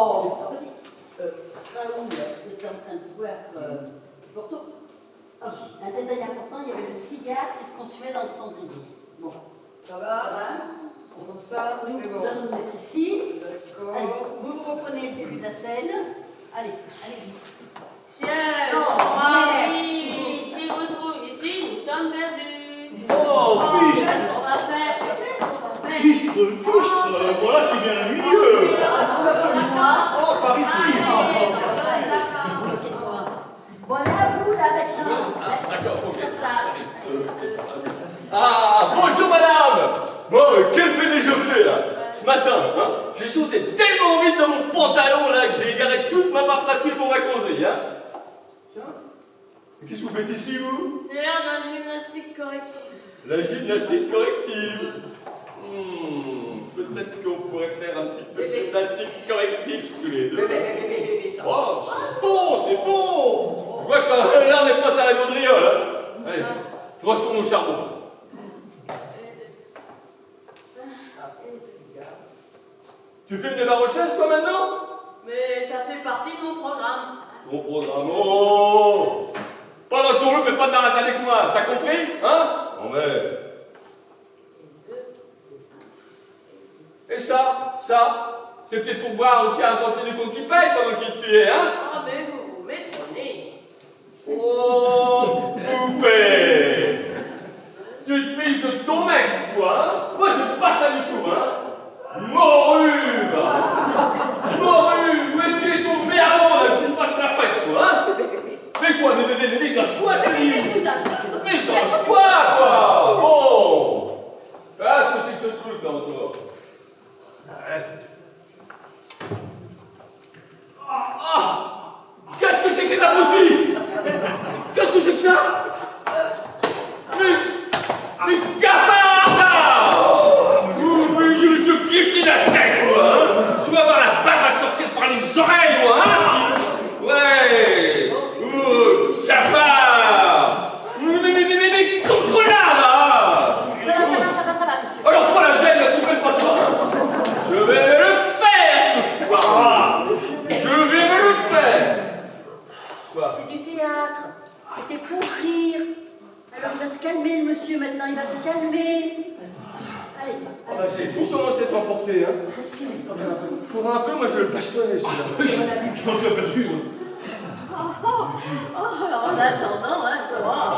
Raoul était en train de voir Porto. Ah, un détail important, il y avait le cigare qui se consumait dans le cendrier. Bon. Ça va? Comme ça, Nous, c'est nous bon. allons nous mettre ici. Allez, D'accord. vous reprenez le début de la scène. Allez-y. Chien, Non, Marie, si vous trouvez ici, nous sommes perdus. Oh, fichtre, Qu'est-ce qu'on va faire? voilà qui vient ennuyeux. Oh, par ici. Voilà, vous, là, maintenant. D'accord, ok. Comme ça. Ah, bonjour madame. Bon, quel pédé je fais là. Ce matin, hein, j'ai sauté tellement vite dans mon pantalon là que j'ai égaré toute ma paperasserie pour ma causerie, hein. Tiens, mais qu'est-ce que vous faites ici, vous? C'est l'heure d'un gymnastique correctif. La gymnastique corrective. Peut-être qu'on pourrait faire un petit peu de gymnastique corrective tous les deux. Oh, c'est bon. Je vois que là, on est pas à la gaudriole, hein. Allez, je retourne au charbon. Tu fais des barochesses, toi, maintenant? Mais ça fait partie de mon programme. Mon programme. Oh! Pas d'entourloupe et pas de marathon avec moi, t'as compris? Hein? Non mais. Et ça, c'est peut-être pour boire aussi un centime de coquille paille pendant qu'il tu es, hein? Ah, mais vous méprenez. Oh, poupée! Tu te fiches de ton mec, toi, hein? Moi, j'aime pas ça du tout, hein? Morue! Morue! Où est-ce qu'il est ton merdon, là? Tu me fasses la fête, toi, hein? Mais quoi, mais cache-toi, je te dis! Qu'est-ce que ça sort? Mais cache-toi, quoi! Bon! Ah, ce que c'est que ce truc, là, encore? Reste. Qu'est-ce que c'est que cet abruti? Qu'est-ce que c'est que ça? Mais cafard! Mais je vais te piétiner la tête, moi, hein? Tu vas voir la bave va te sortir par les oreilles, moi, hein? Ouais! Cafard! Mais contre là! Ça va, monsieur. Alors toi, la veine, la toute belle façon, je vais me le faire, ce soir! Je vais me le faire! Quoi? C'est du théâtre. C'était pour rire. Alors il va se calmer, le monsieur, maintenant. Il va se calmer. Allez. Ah bah c'est fou comment c'est s'emporter, hein? Respirez. Pour un peu, moi je le bastonnais, celui-là. Je m'en suis aperçu. Alors en attendant, hein, wow.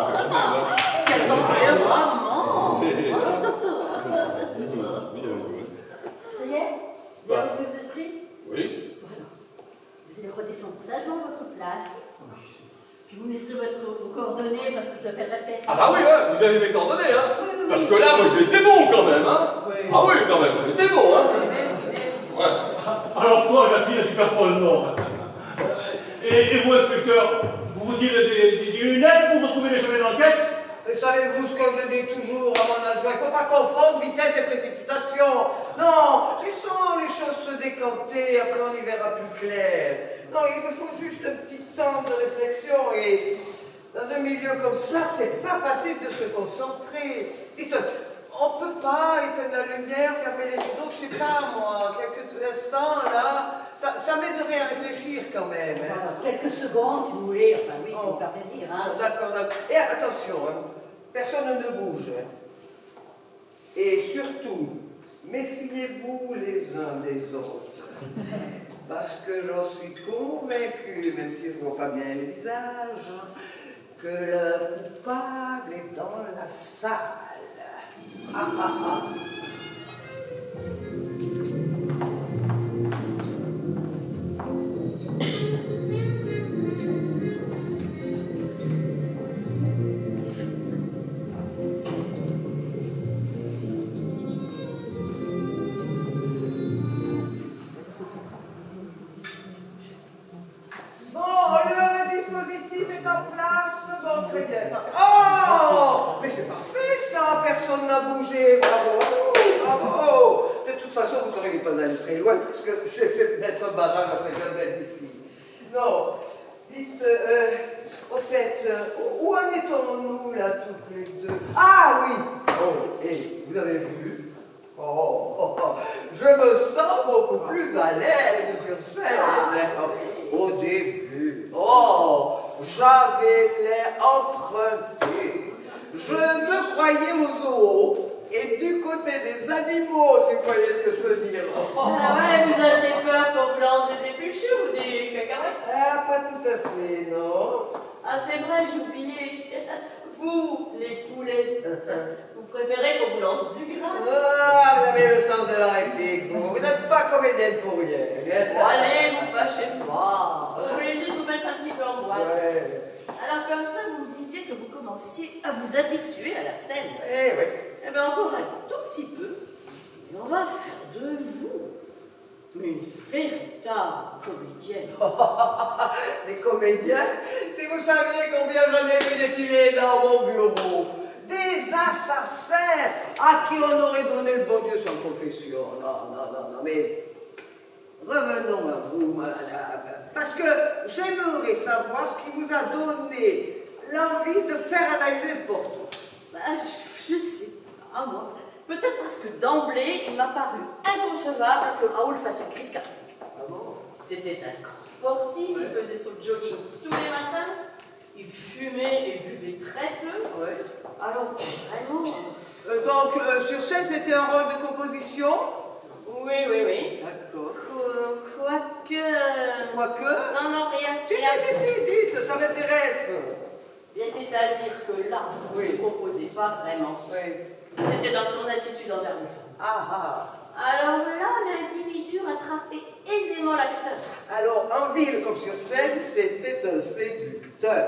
Quel tempérament. Ça y est? Vous avez repris d'esprit? Oui. Vous allez redescendre sagement à votre place. Puis vous me laisserez vos coordonnées parce que je l'appellerai peut-être. Ah bah oui, ouais, vous avez mes coordonnées, hein? Oui. Parce que là, moi j'ai été bon quand même, hein? Oui. Ah oui, quand même, j'ai été bon, hein? Ouais. Alors toi, la fille, super probablement. Et vous, inspecteur, vous vous tirez des lunettes pour retrouver les chemins d'enquête? Et savez-vous ce que je dis toujours à mon adjoint? Il ne faut pas confondre vitesse et précipitation. Non, laissons les choses se décanter, après on y verra plus clair. Non, il me faut juste un petit temps de réflexion et dans un milieu comme ça, c'est pas facile de se concentrer. Dites, on peut pas éteindre la lumière, fermer les rideaux, je sais pas moi, quelques instants là, ça m'aiderait à réfléchir quand même. Hein. Voilà, quelques secondes si vous voulez. Enfin oui, pour vous faire plaisir. Hein. D'accord, d'accord. Et attention, hein, personne ne bouge. Hein. Et surtout, méfiez-vous les uns des autres. Parce que j'en suis convaincue, même si je ne vois pas bien le visage, que le coupable est dans la salle. Ah, ah, ah. Personne n'a bougé, bravo, bravo. De toute façon, vous n'auriez pas allé très loin, parce que j'ai fait mettre barrage à cette jeune ici. Non, dites, au fait, où en étions-nous là, toutes les deux? Ah oui, oh, et vous avez vu? Je me sens beaucoup plus à l'aise sur scène. Au début, j'avais l'air emprunté. Je me croyais au zoo et du côté des animaux, si vous voyez ce que je veux dire. Ah ouais, vous aviez peur qu'on vous lance des épluchures ou des cacahuètes? Ah, pas tout à fait, non. Ah, c'est vrai, j'ai oublié. Vous, les poulets, vous préférez qu'on vous lance du gras? Ah, vous avez le sens de la réplique, vous. Vous n'êtes pas comédienne pour rien. Bon, allez, vous fâchez pas. Vous voulez juste vous mettre un petit peu en boîte. Ouais. Alors comme ça, vous me disiez que vous commenciez à vous habituer à la scène. Eh oui. Eh bien, encore un tout petit peu, et on va faire de vous une véritable comédienne. Des comédiens, si vous saviez combien j'en ai vu défiler dans mon bureau. Des assassins à qui on aurait donné le bon Dieu sans confession. Non, mais revenons à vous, madame, parce que j'aimerais savoir ce qui vous a donné l'envie de faire analyser le portrait. Bah, je sais pas, moi. Peut-être parce que d'emblée, il m'a paru inconcevable que Raoul fasse une crise cardiaque. Ah bon? C'était un sportif, il faisait son jogging tous les matins, il fumait et buvait très peu. Ouais. Alors, vraiment... Donc, sur scène, c'était un rôle de composition? Oui. D'accord. Quoique... Non, rien. Si, dites, ça m'intéresse. Bien, c'est-à-dire que là, oui. il ne proposait pas vraiment. Oui. C'était dans son attitude envers les femmes. Alors là, l'individu rattrapait aisément l'acteur. Alors, en ville comme sur scène, c'était un séducteur.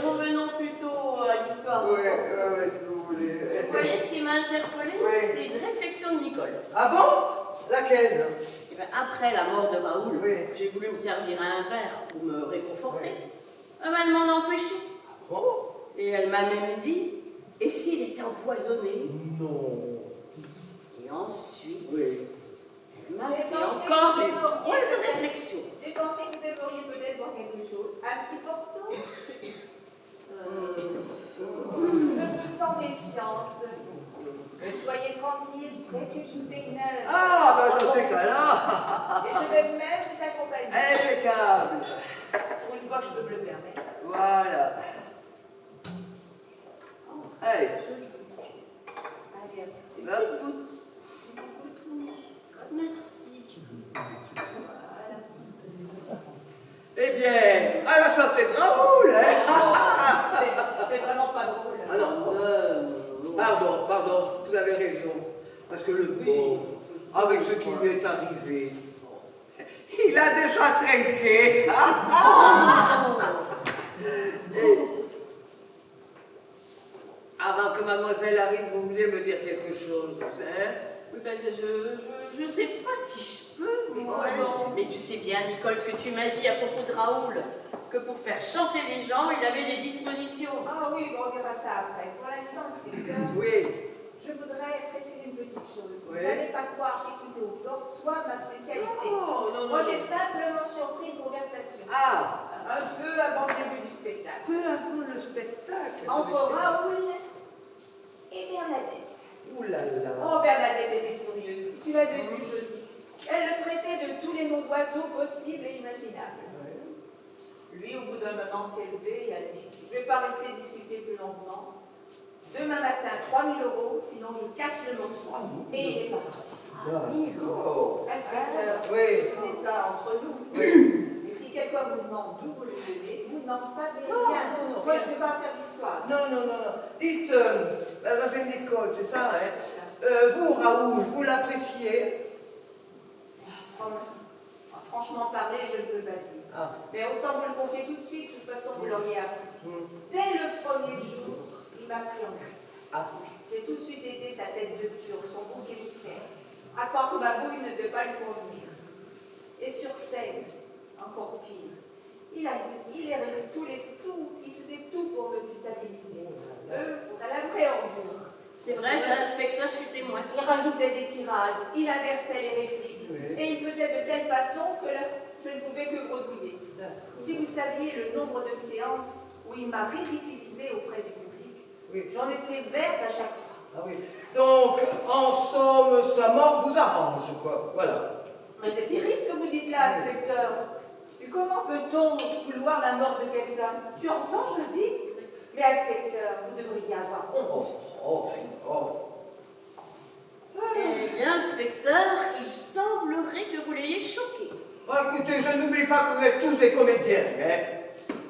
Revenons plutôt à l'histoire. Oui, si vous voulez. Vous voyez, ce qui m'a interpellée, oui. c'est une réflexion de Nicole. Ah bon? Laquelle? Eh bien, après la mort de Raoul, oui. j'ai voulu me servir à un verre pour me réconforter. Elle m'a demandé d'empêcher. Oh. Et elle m'a même dit, et s'il était empoisonné? Non. Et ensuite, Oui. elle m'a fait encore une drôle de réflexion. J'ai pensé que vous aimeriez peut-être voir quelque chose. Un petit porto? Je me sens méfiante. Soyez tranquille, c'est que tout est neuf. Ah, ben dans ces cas-là. Et je vais même vous accompagner. Impeccable. Pour une fois que je peux me le permettre. Voilà. Hey. Allez, Une petite goutte. Merci. voilà. Eh bien, à la santé de Raoul, hein? C'est vraiment pas drôle. Ah non. Pardon, vous avez raison. Parce que le pauvre, avec ce qui lui est arrivé, il a déjà trinqué. Et, avant que mademoiselle arrive, vous voulez me dire quelque chose, hein? Oui, parce que je sais pas si je peux, mais tu sais bien, Nicole, ce que tu m'as dit à propos de Raoul, que pour faire chanter les gens, il avait des dispositions. Ah oui, bon, on verra ça après. Pour l'instant, inspecteur, Oui. je voudrais préciser une petite chose. Oui. Vous n'allez pas croire qu'écouter aux portes soit ma spécialité. Non. Moi, j'ai simplement surpris une conversation. Ah, Un peu avant le début du spectacle. peu avant le spectacle. Entre Raoul et Bernadette. Ouh là là. Oh, Bernadette était furieuse. Si tu l'avais vu, Josie. Elle le traitait de tous les noms d'oiseaux possibles et imaginables. Lui, au bout d'un moment, s'est levé et a dit « Je ne vais pas rester discuter plus longtemps. Demain matin, 3 000 €, sinon je casse le morceau. » Et il est parti. D'accord. Inspecteur, Oui. je dis ça entre nous. Mais si quelqu'un vous demande d'où vous le venez, vous n'en savez Non, rien. non, Moi, rien. je ne vais pas faire d'histoire. Non. Dites, Madame Nicole, c'est ça, hein? Vous, Raoul, vous l'appréciez? Franchement parler, je ne peux pas dire. Ah. Mais autant vous le confier tout de suite, de toute façon, vous l'auriez appris. Dès le premier jour, il m'a pris en grippe. Ah. J'ai tout de suite été sa tête de turc, son bouc émissaire, à croire que ma bouille ne devait pas le conduire. Et sur scène, encore pire, il faisait tout pour me déstabiliser. À la vraie ordure. C'est vrai, ça, inspecteur, je suis témoin. Il rajoutait des tirades, il inversait les répliques, et il faisait de telle façon que je ne pouvais que bredouiller. Si vous saviez le nombre de séances où il m'a ridiculisé auprès du public, j'en étais verte à chaque fois. Ah oui. Donc, en somme, sa mort vous arrange, quoi. Voilà. Mais c'est terrible ce que vous dites là, inspecteur. Et comment peut-on vouloir la mort de quelqu'un? Tu entends, Josie? Mais inspecteur, vous devriez avoir honte. Eh bien, inspecteur, il semblerait que vous l'ayez choqué. Écoutez, je n'oublie pas que vous êtes tous des comédiens, hein.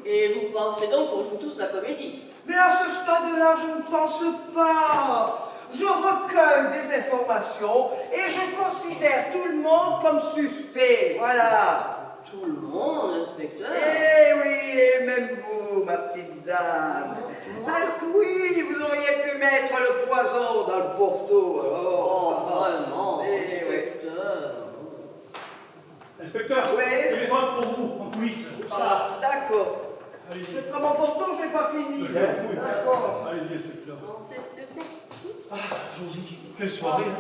Et vous pensez donc qu'on joue tous la comédie? Mais à ce stade-là, je ne pense pas. Je recueille des informations et je considère tout le monde comme suspect, voilà. Tout le monde, inspecteur? Eh oui, et même vous, ma petite dame. Parce que oui, vous auriez pu mettre le poison dans le pourtour, alors. Oh, vraiment, Eh oui. inspecteur. Inspecteur, Oui. téléphone pour vous, en coulisses. Ah, d'accord. Allez-y. Je prends mon pourtour, je n'ai pas fini. Oui. D'accord. Allez-y, inspecteur. On sait ce que c'est? Ah, Josie, quelle soirée.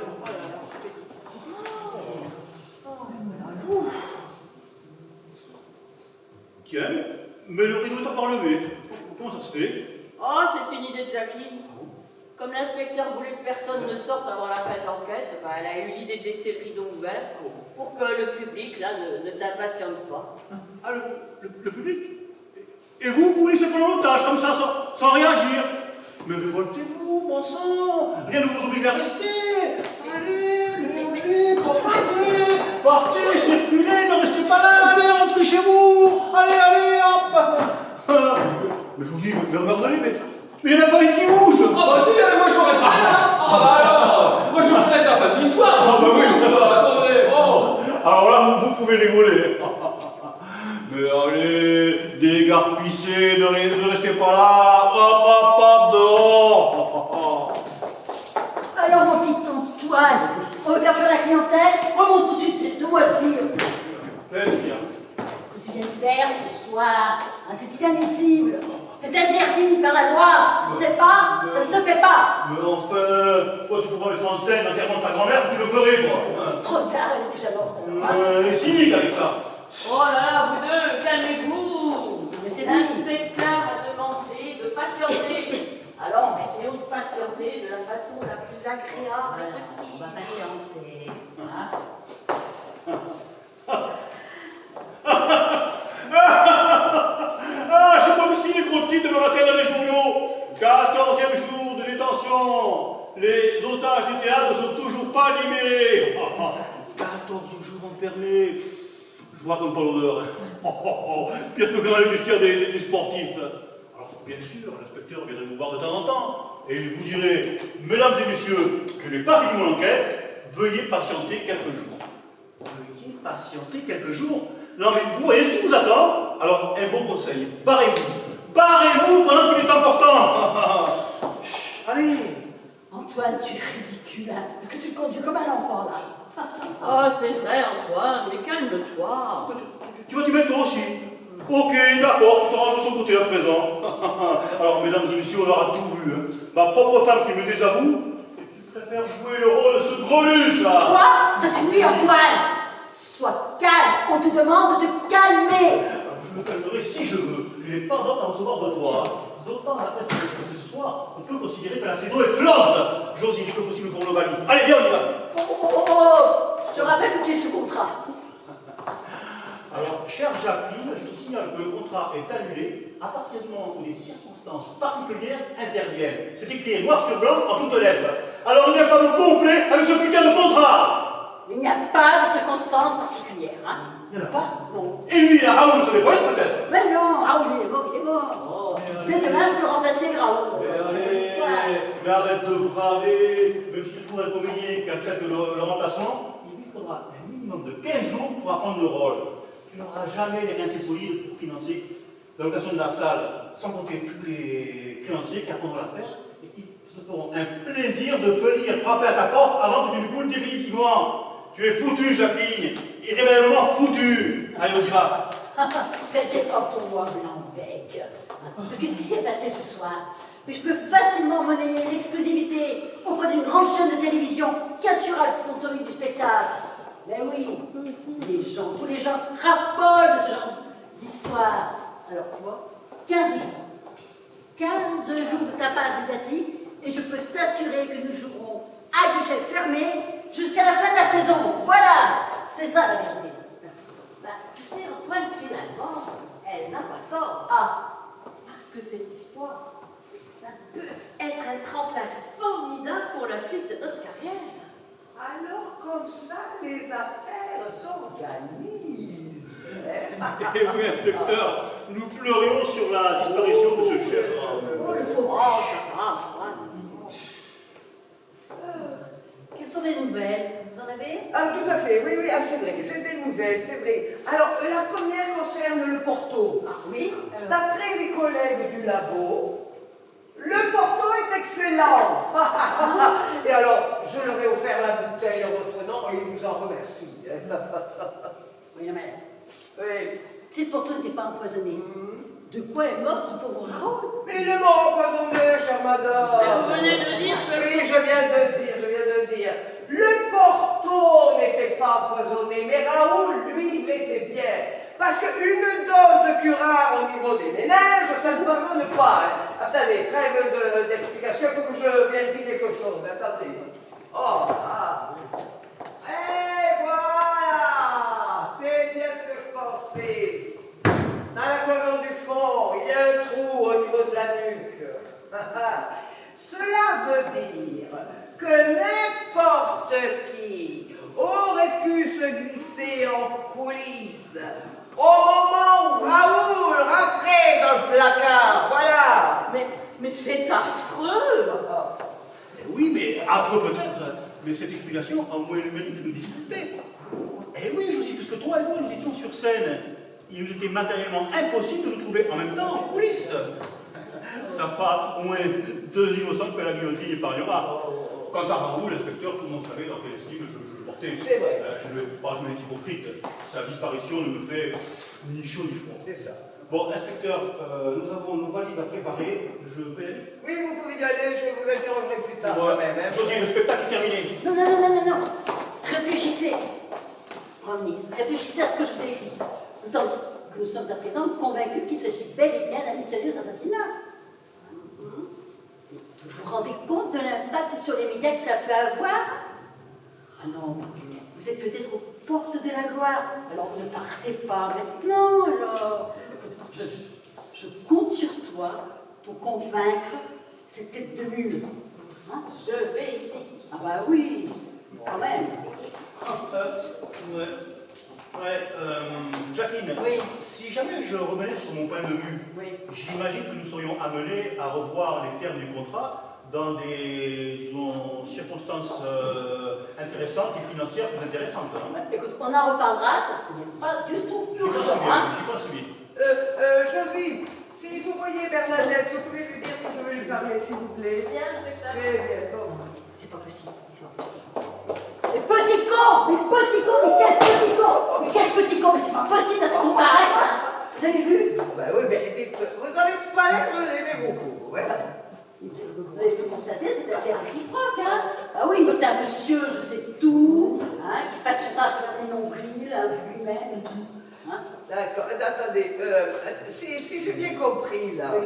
Tiens, mais le rideau est encore levé. Comment ça se fait? Oh, c'est une idée de Jacqueline. Comme l'inspecteur voulait que personne ne sorte avant la fin de l'enquête, ben, elle a eu l'idée de laisser le rideau ouvert pour que le public là ne s'impatiente pas. Ah, le public? Et vous laissez prendre l'otage comme ça, sans réagir? Mais révoltez-vous, bon sang! Rien ne vous oblige à rester! Allez, partez, circulez, ne restez pas là, allez, rentrez chez vous! Allez, hop! Mais je vous dis, mais regardez, mais il n'y en a pas une qui bouge! Ah bah si, moi je reste là. Ah bah alors, moi je voudrais faire pas de l'histoire. Ah bah oui, attendez, oh. Alors là, vous pouvez rigoler. Mais allez, dégarpissez, ne restez pas là. Hop, dehors. Alors, mon petit Antoine, on veut faire la clientèle, remonte tout de suite les deux voitures. Qu'est-ce qu'il y a? Ce que tu viens de faire ce soir, c'est inadmissible. C'est interdit par la loi. Tu sais pas, ça ne se fait pas. Mais enfin, toi tu pourras mettre en scène l'enterrement de ta grand-mère, tu le ferais, quoi. Trop tard, elle est déjà morte. Elle est cynique avec ça. Oh là là, vous deux, calmez-vous. L'inspecteur a demandé de patienter. Alors, essayons de patienter de la façon la plus agréable possible. On va patienter. Ah, j'ai comme ici les gros titres de me matin dans les journaux. 14e jour de détention. Les otages du théâtre ne sont toujours pas libérés. 14 jours enfermés. Je vois comme pas l'odeur. Pire que dans les vestiaires des sportifs. Alors, bien sûr, l'inspecteur viendrait vous voir de temps en temps. Et il vous dirait, mesdames et messieurs, je n'ai pas fini mon enquête, veuillez patienter quelques jours. Veuillez patienter quelques jours? Non mais vous voyez ce qui vous attend? Alors, un bon conseil, barrez-vous. Barrez-vous pendant qu'il est important. Allez. Antoine, tu es ridicule, hein, parce que tu te conduis comme un enfant, là. Oh, c'est vrai, Antoine, mais calme-toi. Tu vas t'y mettre toi aussi? Ok, d'accord, tu te ranges de son côté à présent. Alors, mesdames et messieurs, on aura tout vu. Hein. Ma propre femme qui me désavoue, et qui préfère jouer le rôle de ce greluche là. Quoi? Ça suffit, Antoine. Sois calme, on te demande de te calmer. Alors, je me calmerai si je veux. Je n'ai pas honte à recevoir de toi. D'autant après ce que j'ai fait ce soir, on peut considérer que la saison est close. Josie, il est que possible qu'on globalise. Allez, viens, on y va. Oh, je te rappelle que tu es sous contrat. Alors, chère Jacqueline, je te signale que le contrat est annulé à partir du moment où des circonstances particulières interviennent. C'est écrit noir sur blanc en toutes lettres. Alors ne viens pas me gonfler avec ce putain de contrat. Mais il n'y a pas de circonstances particulières, hein. Il n'y en a pas? Non. Et lui, il a Raoul sur les poètes, peut-être? Mais non, Raoul, il est mort, il est mort. Dès demain, je peux remplacer Raoul. Mais arrête de braver. Même si le tour est comédien qui accepte le remplacement, il lui faudra un minimum de 15 jours pour apprendre le rôle. Tu n'auras jamais les reins assez solides pour financer la location de la salle, sans compter tous les créanciers qui apprendront l'affaire et qui se feront un plaisir de venir frapper à ta porte avant que tu lui coules définitivement. Tu es foutu, Jacqueline, irrémédiablement foutu. Allez, on y va. T'inquiète pas pour moi, Blanc-Bec. Parce que ce qui s'est passé ce soir, mais je peux facilement monnayer l'exclusivité auprès d'une grande chaîne de télévision qui assurera le sponsoring du spectacle. Mais oui, tous les gens raffolent de ce genre d'histoire. Alors toi, 15 jours. 15 jours de tapage médiatique et je peux t'assurer que nous jouerons à guichet fermé jusqu'à la fin de la saison. Voilà, c'est ça la vérité. Bah, tu sais, Antoine, finalement, elle n'a pas tort. Ah, Parce que cette histoire, ça peut être un tremplin formidable pour la suite de notre carrière. Alors, comme ça, les affaires s'organisent. Et oui, inspecteur, nous pleurions sur la disparition de ce chef. oh, le faux bras, ça va, Antoine. Quelles sont les nouvelles? Vous en avez? Ah, tout à fait, oui, ah, c'est vrai, j'ai des nouvelles, c'est vrai. Alors, la première concerne le Porto. Ah oui? D'après les collègues du labo, le Porto est excellent. Et alors, je leur ai offert la bouteille en votre nom et ils vous en remercient. Oui, mais Oui. si le Porto n'était pas empoisonné, de quoi est mort ce pauvre Raoul? Mais il est mort empoisonné, chère madame. Mais vous venez de dire que... Oui, je viens de dire. Le Porto n'était pas empoisonné, mais Raoul, lui, il était bien. Parce qu'une dose de curare au niveau des ménages, ça ne pardonne pas. Attendez, trêve d'explication, il faut que je vérifie quelque chose. Attendez. Oh, ah. Et voilà. C'est bien ce que je pensais. Dans la cloison du fond, il y a un trou au niveau de la nuque. Cela veut dire que n'importe qui aurait pu se glisser en coulisses au moment où Raoul rentrait dans le placard. Voilà. Mais c'est affreux. Oui, mais affreux peut-être, mais cette explication a au moins le mérite de nous discuter. Eh oui, Josie, puisque toi et moi, nous étions sur scène. Il nous était matériellement impossible de nous trouver en même temps en coulisses. Ça fera au moins 2 innocents que la guillotine épargnera. Quant à Raoul, l'inspecteur, tout le monde savait dans quel style je le portais. C'est vrai. Je ne vais pas jouer les hypocrites. Sa disparition ne me fait ni chaud ni froid. C'est ça. Bon, inspecteur, nous avons nos valises à préparer. Je vais... Oui, vous pouvez y aller, je vous interrogerai plus tard. Ouais. Quand même, hein. Josie, le spectacle est terminé. Non. Réfléchissez. Revenez, réfléchissez à ce que je fais ici. Nous sommes à présent convaincus qu'il s'agit bel et bien d'un mystérieux assassinat. Vous vous rendez compte de l'impact sur les médias que ça peut avoir? Ah non, vous êtes peut-être aux portes de la gloire, alors ne partez pas maintenant, alors. Je compte sur toi pour convaincre cette tête de mule. Hein? Je vais ici. Ah bah oui, quand même. Jacqueline, Oui. si jamais je revenais sur mon point de vue, Oui. j'imagine que nous serions amenés à revoir les termes du contrat dans des, disons, circonstances intéressantes et financières plus intéressantes. Hein. Bah, écoute, on en reparlera, ça ne n'est pas du tout. J'y pense bien. Josie, si vous voyez Bernadette, vous pouvez lui dire que je veux lui parler, s'il vous plaît. Bien, inspecteur. Très bien, bon. C'est pas possible, c'est pas possible. Mais petit con, mais quel petit con, mais c'est pas possible d'être comparé, hein. Vous avez vu? Bah oui, mais dites, vous avez pas l'air de l'aimer beaucoup. Ouais. Vous avez pu constater, c'est assez réciproque, hein. Ah oui, c'est un monsieur, je sais tout, hein, qui passe son temps à faire des nombrils, lui-même et tout. Hein. D'accord, attendez, si j'ai bien compris là, Oui.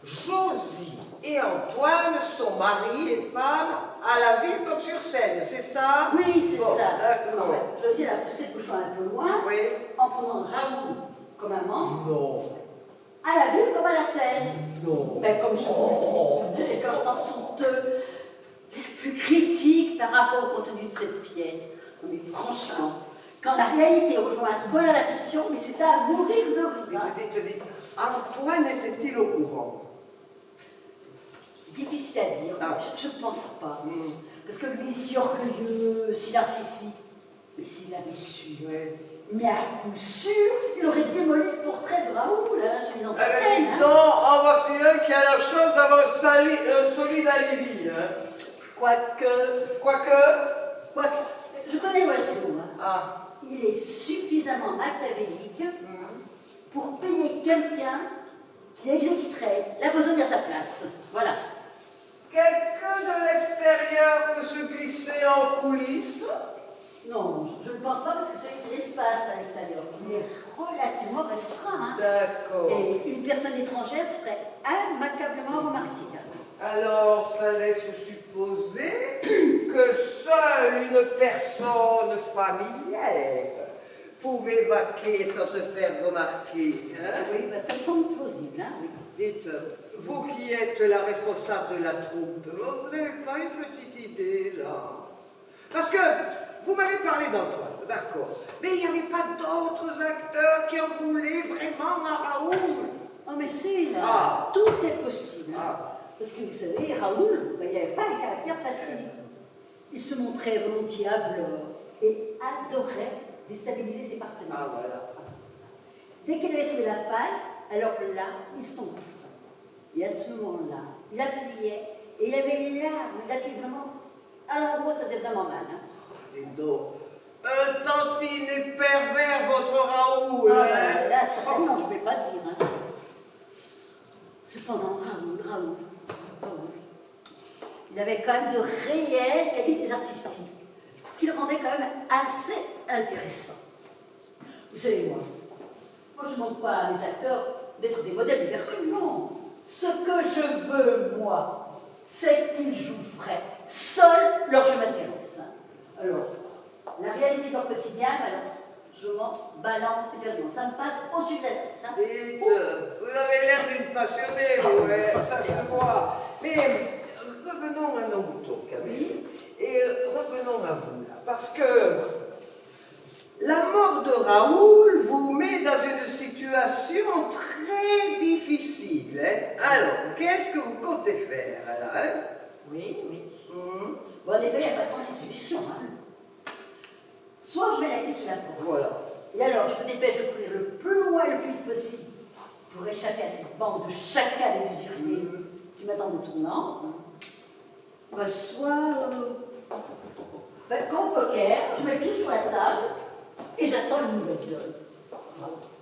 Josie et Antoine sont mari et femme à la ville comme sur scène, c'est ça? Oui, c'est Bon, ça. D'accord. Josie, elle a poussé le bouchon un peu loin, Oui. en prenant Raoul comme amant, Non. à la ville comme à la scène. Non. Ben, comme je vous le dis, les corps sont les plus critiques par rapport au contenu de cette pièce. Mais franchement, quand la réalité rejoint à ce point-là la fiction, mais c'est à mourir de rire. Hein. Dites, Antoine était-il au courant? Difficile à dire, je ne pense pas. Parce que lui, si orgueilleux, si narcissique, mais s'il avait su, mais à coup sûr, il aurait démoli le portrait de Raoul, hein, je suis dans sa scène. Hein. Non, en voici un qui a la chance d'avoir un solide alibi. Hein. Quoique, je connais l'oiseau. Hein. Ah. Il est suffisamment machiavélique pour payer quelqu'un qui exécuterait la besogne à sa place. Voilà. Quelqu'un de l'extérieur peut se glisser en coulisses? Non, je ne pense pas parce que c'est l'espace à l'extérieur qui est relativement restreint. Hein. D'accord. Et une personne étrangère serait immanquablement remarquée. Alors, ça laisse supposer que seule une personne familière pouvait vaquer sans se faire remarquer. Hein? Oui, ben, ça me semble plausible. Hein, oui. Dites, vous qui êtes la responsable de la troupe, vous n'avez pas une petite idée, là? Parce que vous m'avez parlé d'Antoine, d'accord, mais il n'y avait pas d'autres acteurs qui en voulaient vraiment à Raoul. Oh, mais si, là, tout est possible. Hein. Parce que vous savez, Raoul, ben, il n'avait pas les caractères faciles. Il se montrait volontiers à bord et adorait déstabiliser ses partenaires. Ah, voilà. Dès qu'il avait trouvé la faille, alors là, il s'engouffrait. Et à ce moment-là, il appuyait et il avait les larmes, il appuyait vraiment. Alors en gros, ça faisait vraiment mal. Hein. Et donc, un tantinet pervers, votre Raoul. Ah, ben, là, certainement, je ne vais pas dire. Hein. Cependant, Raoul, il avait quand même de réelles qualités artistiques, ce qui le rendait quand même assez intéressant. Vous savez, moi je ne demande pas à mes acteurs d'être des modèles de vertu, non. Ce que je veux, moi, c'est qu'ils jouent vrai. Seul leur jeu m'intéresse. Alors, la réalité de leur quotidien, alors, je m'en balance éperdument. Ça me passe au-dessus de la tête. Hein. Dites, vous avez l'air d'une passionnée, ouais, ça se voit. Mais revenons à nos moutons, Camille. Et revenons à vous, là. Parce que la mort de Raoul vous met dans une situation très difficile. Hein? Alors, qu'est-ce que vous comptez faire, là, hein? Oui. Bon, en effet, il n'y a pas 36 solutions. Hein. Soit je mets la clé sous la porte. Voilà. Et alors, je me dépêche de courir le plus loin et le plus vite possible pour échapper à cette bande de chacals et d'usuriers qui m'attendent au tournant. Bah, soit, comme au poker, je mets tout sur la table et j'attends une nouvelle viole.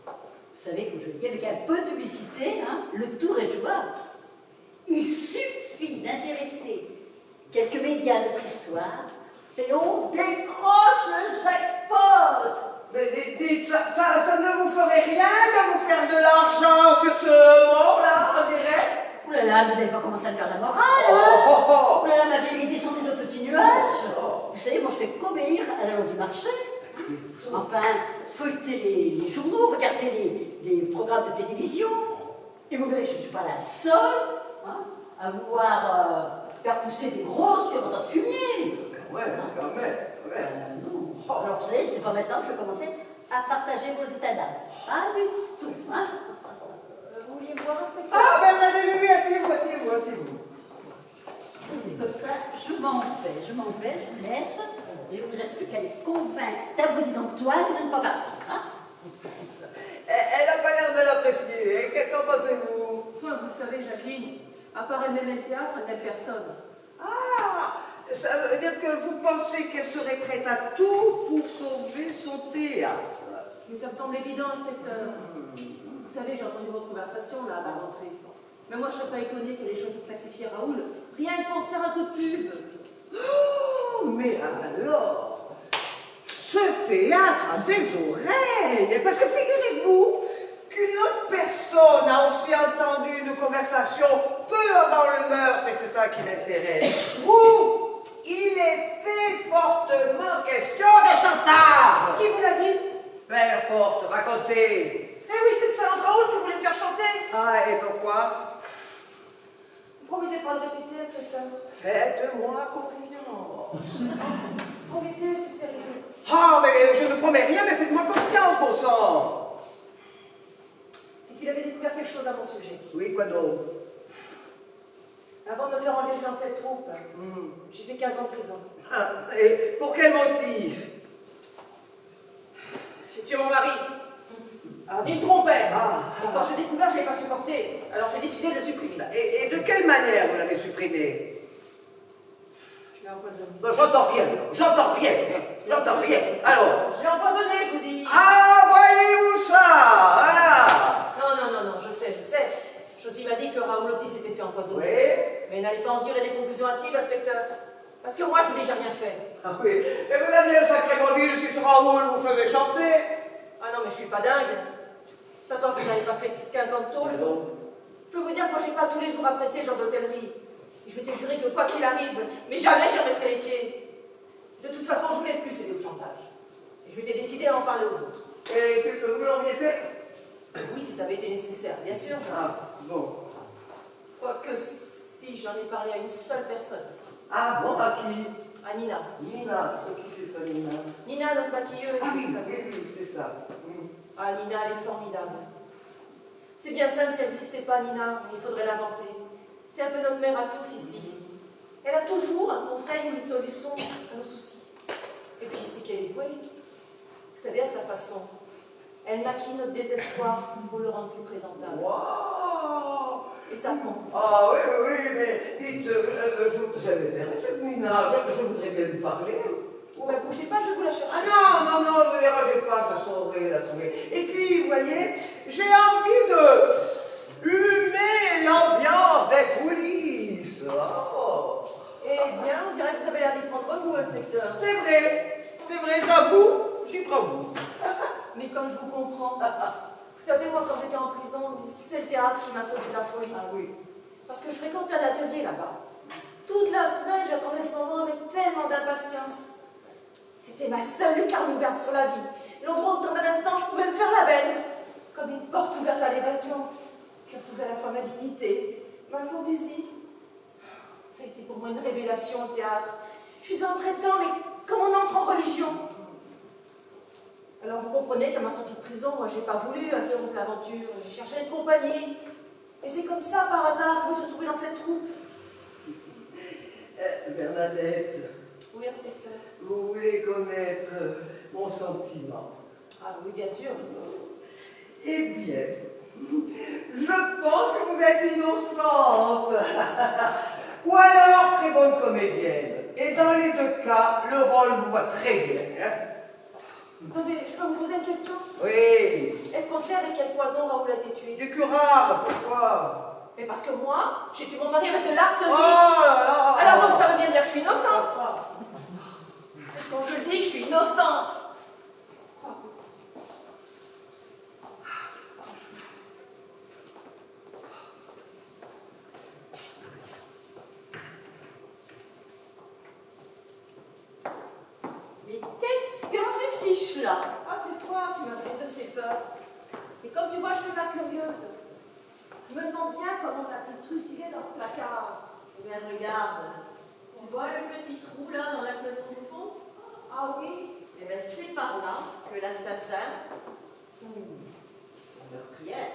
Vous savez, comme je le dis, avec un peu de publicité, hein, le tour est jouable. Il suffit d'intéresser quelques médias de notre histoire et on décroche le jackpot. Mais dites, ça ne vous ferait rien de vous faire de l'argent sur ce mort-là, on dirait? Ouh là là, vous n'allez pas commencer à me faire la morale, hein? Ouh là là, ma vieille descendue de petits nuages. Vous savez, moi je fais qu'obéir à la loi du marché. Enfin, feuilleter les journaux, regarder les programmes de télévision, et vous verrez que je ne suis pas la seule hein, à vouloir faire pousser des grosses sur de fumier. Ouais, quand même. Non. Alors, vous savez, c'est pas maintenant que je vais commencer à partager vos états d'âme. Ah, du tout. Hein. Vous vouliez me voir, inspecteur? Ah, Bernadette, oui, asseyez-vous. C'est comme ça, je m'en vais, je vous laisse. Et il ne me reste plus qu'à les convaincre cet abruti d'Antoine de ne pas partir. Hein. Elle n'a pas l'air de l'apprécier. Qu'en pensez-vous? Vous savez, Jacqueline, à part elle n'aime le théâtre, elle n'aime personne. Ah, ça veut dire que vous pensez qu'elle serait prête à tout pour sauver son théâtre? Mais ça me semble évident, inspecteur. Vous savez, j'ai entendu votre conversation là à la rentrée. Mais moi, je ne serais pas étonnée qu'elle ait choisi de sacrifier Raoul. Rien que pour se faire un coup de pub. Oh, mais alors, ce théâtre a des oreilles. Parce que figurez-vous qu'une autre personne a aussi entendu une conversation peu avant le meurtre, et c'est ça qui l'intéresse, où il était fortement question de chantage. Qui vous l'a dit? Peu importe, racontez. Eh oui, c'est ça, Raoul qui voulait me faire chanter. Ah, et pourquoi? Vous promettez pas de répéter, inspecteur? Faites-moi confiance. Promettez, c'est sérieux. Ah, mais je ne promets rien, mais faites-moi confiance, bon sang. C'est qu'il avait découvert quelque chose à mon sujet. Oui, quoi donc? Avant de me faire engager dans cette troupe, j'ai fait 15 ans de prison. Ah, et pour quel motif? J'ai tué mon mari. Il me trompait. Ah. Et quand j'ai découvert, je ne l'ai pas supporté. Alors j'ai décidé de le supprimer. Et de quelle manière vous l'avez supprimé? Je l'ai empoisonné. J'entends rien. Alors? Je l'ai empoisonné, je vous dis. Ah, voyez-vous ça? Voilà. Non, je sais. Josie m'a dit que Raoul aussi s'était fait empoisonner. Oui. Mais il n'allait pas en tirer des conclusions hâtives, inspecteur. Parce que moi, je n'ai déjà rien fait. Ah oui. Et vous l'amenez au sacré mobile, je suis sur Raoul, vous faisiez chanter. Ah non, mais je suis pas dingue. Ça se voit que vous n'avez pas fait 15 ans de tôle. Je peux vous dire que moi, j'ai pas tous les jours apprécié le genre d'hôtellerie. Et je m'étais juré que quoi qu'il arrive, mais jamais j'y remettrai les pieds. De toute façon, je voulais plus céder au chantage. Et je m'étais décidé à en parler aux autres. Et c'est ce que vous l'auriez fait? Oui, si ça avait été nécessaire, bien sûr. Ah, bon. Quoique, si j'en ai parlé à une seule personne ici. Ah bon, à qui? À Nina. Nina, qui c'est ça, Nina? Nina, notre maquilleuse. Ah oui, vous savez. oui, c'est ça. Ah, Nina, elle est formidable. C'est bien simple, si elle n'existait pas, Nina, mais il faudrait l'inventer. C'est un peu notre mère à tous ici. Elle a toujours un conseil ou une solution à nos soucis. Et puis, c'est qu'elle est douée. Vous savez, à sa façon. Elle maquille notre désespoir pour le rendre plus présentable. Wow. Et ça compte. Ah oui, mais dites, vous avez intéressé, Nina, je voudrais bien lui parler. Ouais, bougez pas, je vais vous la chercher. Ah non, ne dérangez pas, je saurai la trouver. Et puis, vous voyez, j'ai envie de humer l'ambiance des coulisses. Oh. Eh bien, on dirait que vous avez l'air d'y prendre goût, inspecteur. C'est vrai, j'avoue, j'y prends goût. Mais comme je vous comprends, vous savez, moi, quand j'étais en prison, c'est le théâtre qui m'a sauvé de la folie. Ah oui. Parce que je fréquentais un atelier là-bas. Toute la semaine, j'attendais ce moment avec tellement d'impatience. C'était ma seule lucarne ouverte sur la vie. L'endroit où, dans un instant, je pouvais me faire la belle. Comme une porte ouverte à l'évasion. Je retrouvais à la fois ma dignité, ma fantaisie. Ça a été pour moi une révélation au théâtre. Je suis entrée dedans, mais comme on entre en religion. Alors vous comprenez qu'à ma sortie de prison, moi j'ai pas voulu interrompre l'aventure, j'ai cherché une compagnie. Et c'est comme ça, par hasard, que je me suis retrouvée dans cette troupe. Bernadette, Oui, inspecteur. vous voulez connaître mon sentiment? Ah oui, bien sûr. Eh bien, je pense que vous êtes innocente. Ou alors très bonne comédienne. Et dans les deux cas, le rôle vous va très bien. Attendez, je peux vous poser une question? Oui. Est-ce qu'on sait avec quel poison Raoul a été tué? Du curare, pourquoi? Mais parce que moi, j'ai tué mon mari avec de l'arsenic. Oh là là. Alors donc ça veut bien dire que je suis innocente. Quand je le dis que je suis innocente. Mais qu'est-ce que tu fiches là? Ah, c'est toi, tu m'as fait de ces peurs. Et comme tu vois, je suis ma curieuse. Je me demande bien comment on a pu trucider dans ce placard. Eh bien, regarde. Tu vois le petit trou là dans la fenêtre du fond? Ah oui? Eh bien, c'est par là que l'assassin, la meurtrière,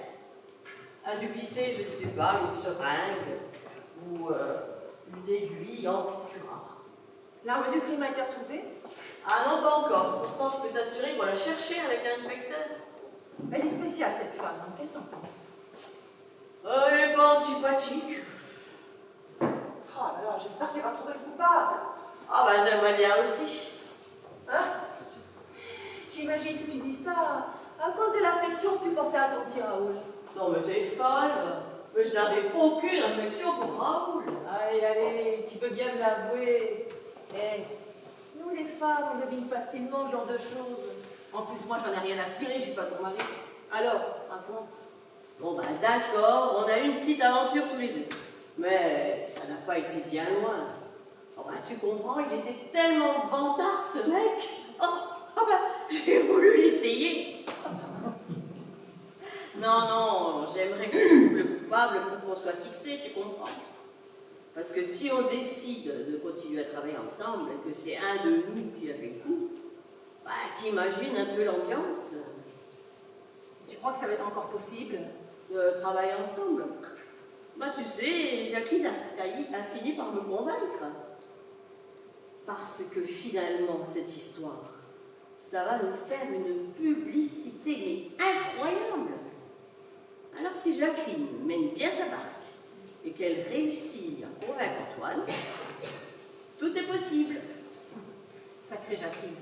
a dû glisser, je ne sais pas, une seringue ou une aiguille en curare. L'arme du crime a été retrouvée? Ah non, pas encore. Pourtant, je peux t'assurer qu'on l'a cherchée avec l'inspecteur. Elle est spéciale, cette femme. Hein. Qu'est-ce que t'en penses? Elle n'est pas antipathique. Oh là là, j'espère qu'elle va trouver le coupable. Ah bah, j'aimerais bien aussi. Hein? J'imagine que tu dis ça à cause de l'affection que tu portais à ton petit Raoul. Non, mais t'es folle. Mais je n'avais aucune affection pour Raoul. Allez, tu peux bien me l'avouer. Eh, nous les femmes, on devine facilement ce genre de choses. En plus, moi, j'en ai rien à cirer, je suis pas ton mari. Alors, raconte. Bon ben d'accord, on a eu une petite aventure tous les deux. Mais ça n'a pas été bien loin. Oh ben tu comprends, il était tellement vantard ce mec. Oh ben j'ai voulu l'essayer. Non, j'aimerais qu'on trouve le coupable pour qu'on soit fixé, tu comprends. Parce que si on décide de continuer à travailler ensemble et que c'est un de nous qui a fait le coup, bah t'imagines un peu l'ambiance. Tu crois que ça va être encore possible? De travailler ensemble? Bah tu sais, Jacqueline a fini par me convaincre. Parce que finalement, cette histoire, ça va nous faire une publicité, mais incroyable. Alors si Jacqueline mène bien sa barque et qu'elle réussit à convaincre Antoine, tout est possible. Sacrée Jacqueline.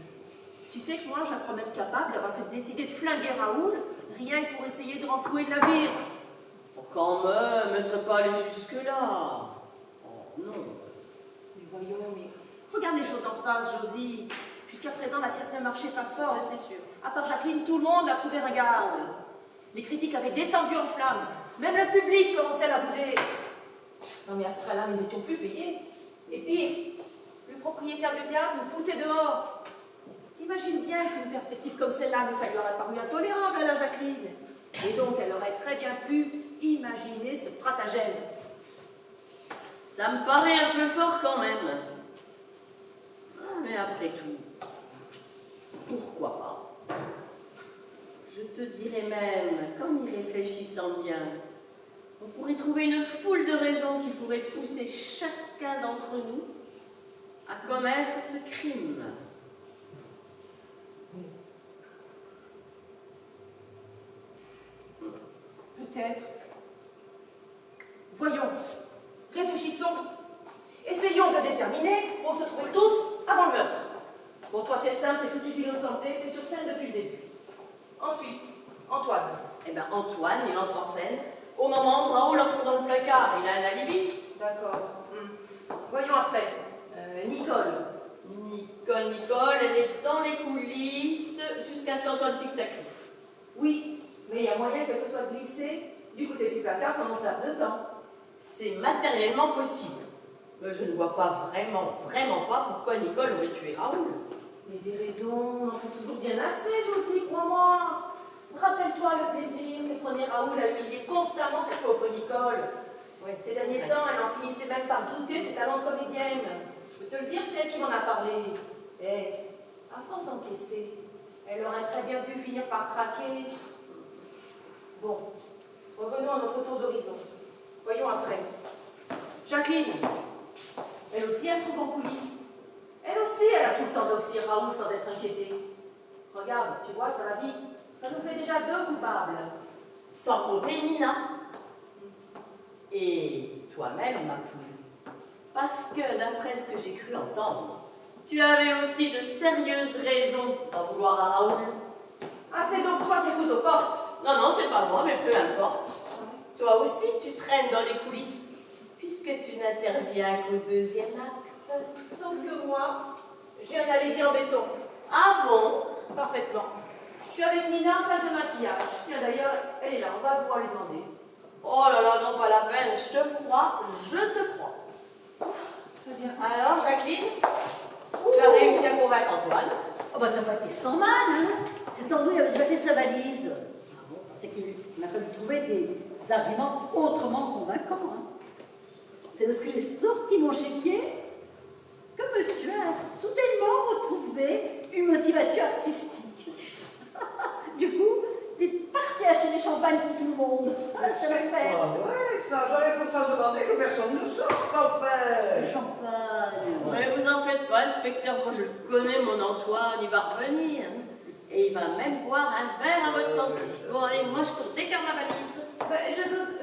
Tu sais que moi, je la crois même capable d'avoir décidé de flinguer Raoul, rien que pour essayer de renflouer le navire. Oh, quand même, elle ne serait pas allée jusque-là. Oh non. Mais voyons, mais regarde les choses en face, Josie. Jusqu'à présent, la pièce ne marchait pas fort, c'est sûr. À part Jacqueline, tout le monde la trouvait ringarde. Les critiques avaient descendu en flammes. Même le public commençait à la bouder. Non mais à ce prix-là, nous n'étions plus payés. Et pire, le propriétaire du théâtre nous foutait dehors. T'imagines bien qu'une perspective comme celle-là, mais ça lui aurait paru intolérable à la Jacqueline. Et donc, elle aurait très bien pu imaginer ce stratagème. Ça me paraît un peu fort quand même. Ah, mais après tout, pourquoi pas? Je te dirais même, qu'en y réfléchissant bien, on pourrait trouver une foule de raisons qui pourraient pousser chacun d'entre nous à commettre ce crime. Peut-être. Voyons, réfléchissons. Essayons de déterminer où on se trouvait tous avant le meurtre. Bon, toi, c'est simple, t'es tout de suite innocenté, t'es sur scène depuis le début. Ensuite, Antoine. Eh bien, Antoine, il entre en scène au moment où Raoul entre dans le placard. Il a un alibi. D'accord. Voyons après. Nicole. Nicole, elle est dans les coulisses jusqu'à ce qu'Antoine pique sa clé. Oui, mais il y a moyen qu'elle se soit glissée du côté du placard pendant ce laps de temps. C'est matériellement possible. Mais je ne vois pas vraiment pas pourquoi Nicole aurait tué Raoul. Mais des raisons, on en trouve toujours bien assez, Josie, crois-moi. Rappelle-toi le plaisir que prenait Raoul à humilier constamment cette pauvre Nicole. Ouais, ces derniers temps, elle en finissait même par douter de ses talents de comédienne. Je peux te le dire, c'est elle qui m'en a parlé. Et, à force d'encaisser, elle aurait très bien pu finir par craquer. Bon, revenons à notre tour d'horizon. Voyons après. Jacqueline, elle aussi, elle se trouve en coulisses. Elle aussi, elle a tout le temps d'oxy Raoul sans être inquiétée. Regarde, tu vois, ça va vite. Ça nous fait déjà 2 coupables. Sans compter Nina. Et toi-même, ma poule. Parce que, d'après ce que j'ai cru entendre, tu avais aussi de sérieuses raisons d'en vouloir à Raoul. Ah, c'est donc toi qui écoutes aux portes? Non, c'est pas moi, mais peu importe. Toi aussi, tu traînes dans les coulisses, puisque tu n'interviens qu'au 2e acte. Sauf que moi, j'ai un alibi en béton. Ah bon? Parfaitement. Je suis avec Nina en salle de maquillage. Tiens, d'ailleurs, elle est là, on va pouvoir lui demander. Oh là là, non, pas la peine, je te crois. Très bien. Alors, Jacqueline, tu as réussi à convaincre Antoine. Oh bah ça n'a pas été sans mal, hein. Cet Andrew avait déjà fait sa valise. Ah bon, c'est qu'il m'a fallu trouver des arguments autrement convaincants. Hein. C'est lorsque j'ai sorti mon chéquier que monsieur a soudainement retrouvé une motivation artistique. Du coup, t'es parti acheter des champagnes pour tout le monde. Ah, ça m'a fait. Ah ouais, ça, j'aurais pourtant demandé que personne ne sorte, en fait. Le champagne. Ouais, vous en faites pas, inspecteur, moi je le connais, mon Antoine, il va revenir. Et il va même boire un verre à votre santé. Bon, allez, moi je cours défaire ma valise.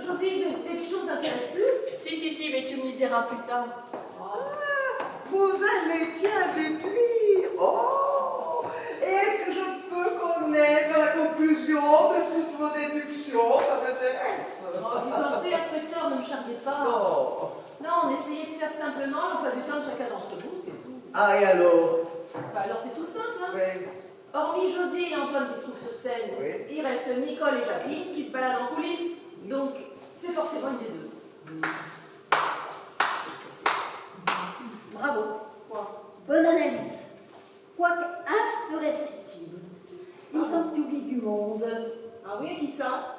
Josie, les bijoux ne t'intéressent plus? Si, mais tu me le diras plus tard. Vous aimez bien des cuirs. Oh! Et est-ce que je peux connaître la conclusion de toutes vos déductions? Ça m'intéresse. Oh, je vous en prie, inspecteur, ne me charriez pas. Non. Non, on essayait de faire simplement l'emploi du temps de chacun d'entre vous, c'est tout. Ah, et alors? Bah, alors c'est tout simple, hein. Oui. Hormis Josie et Antoine qui se trouvent sur scène, Oui. il reste Nicole et Jacqueline qui se baladent en coulisses. Donc, c'est forcément une des deux. Bravo. Bonne analyse. Quoique un peu restrictive. Il me semble que tu oublies du monde. Ah oui, qui ça?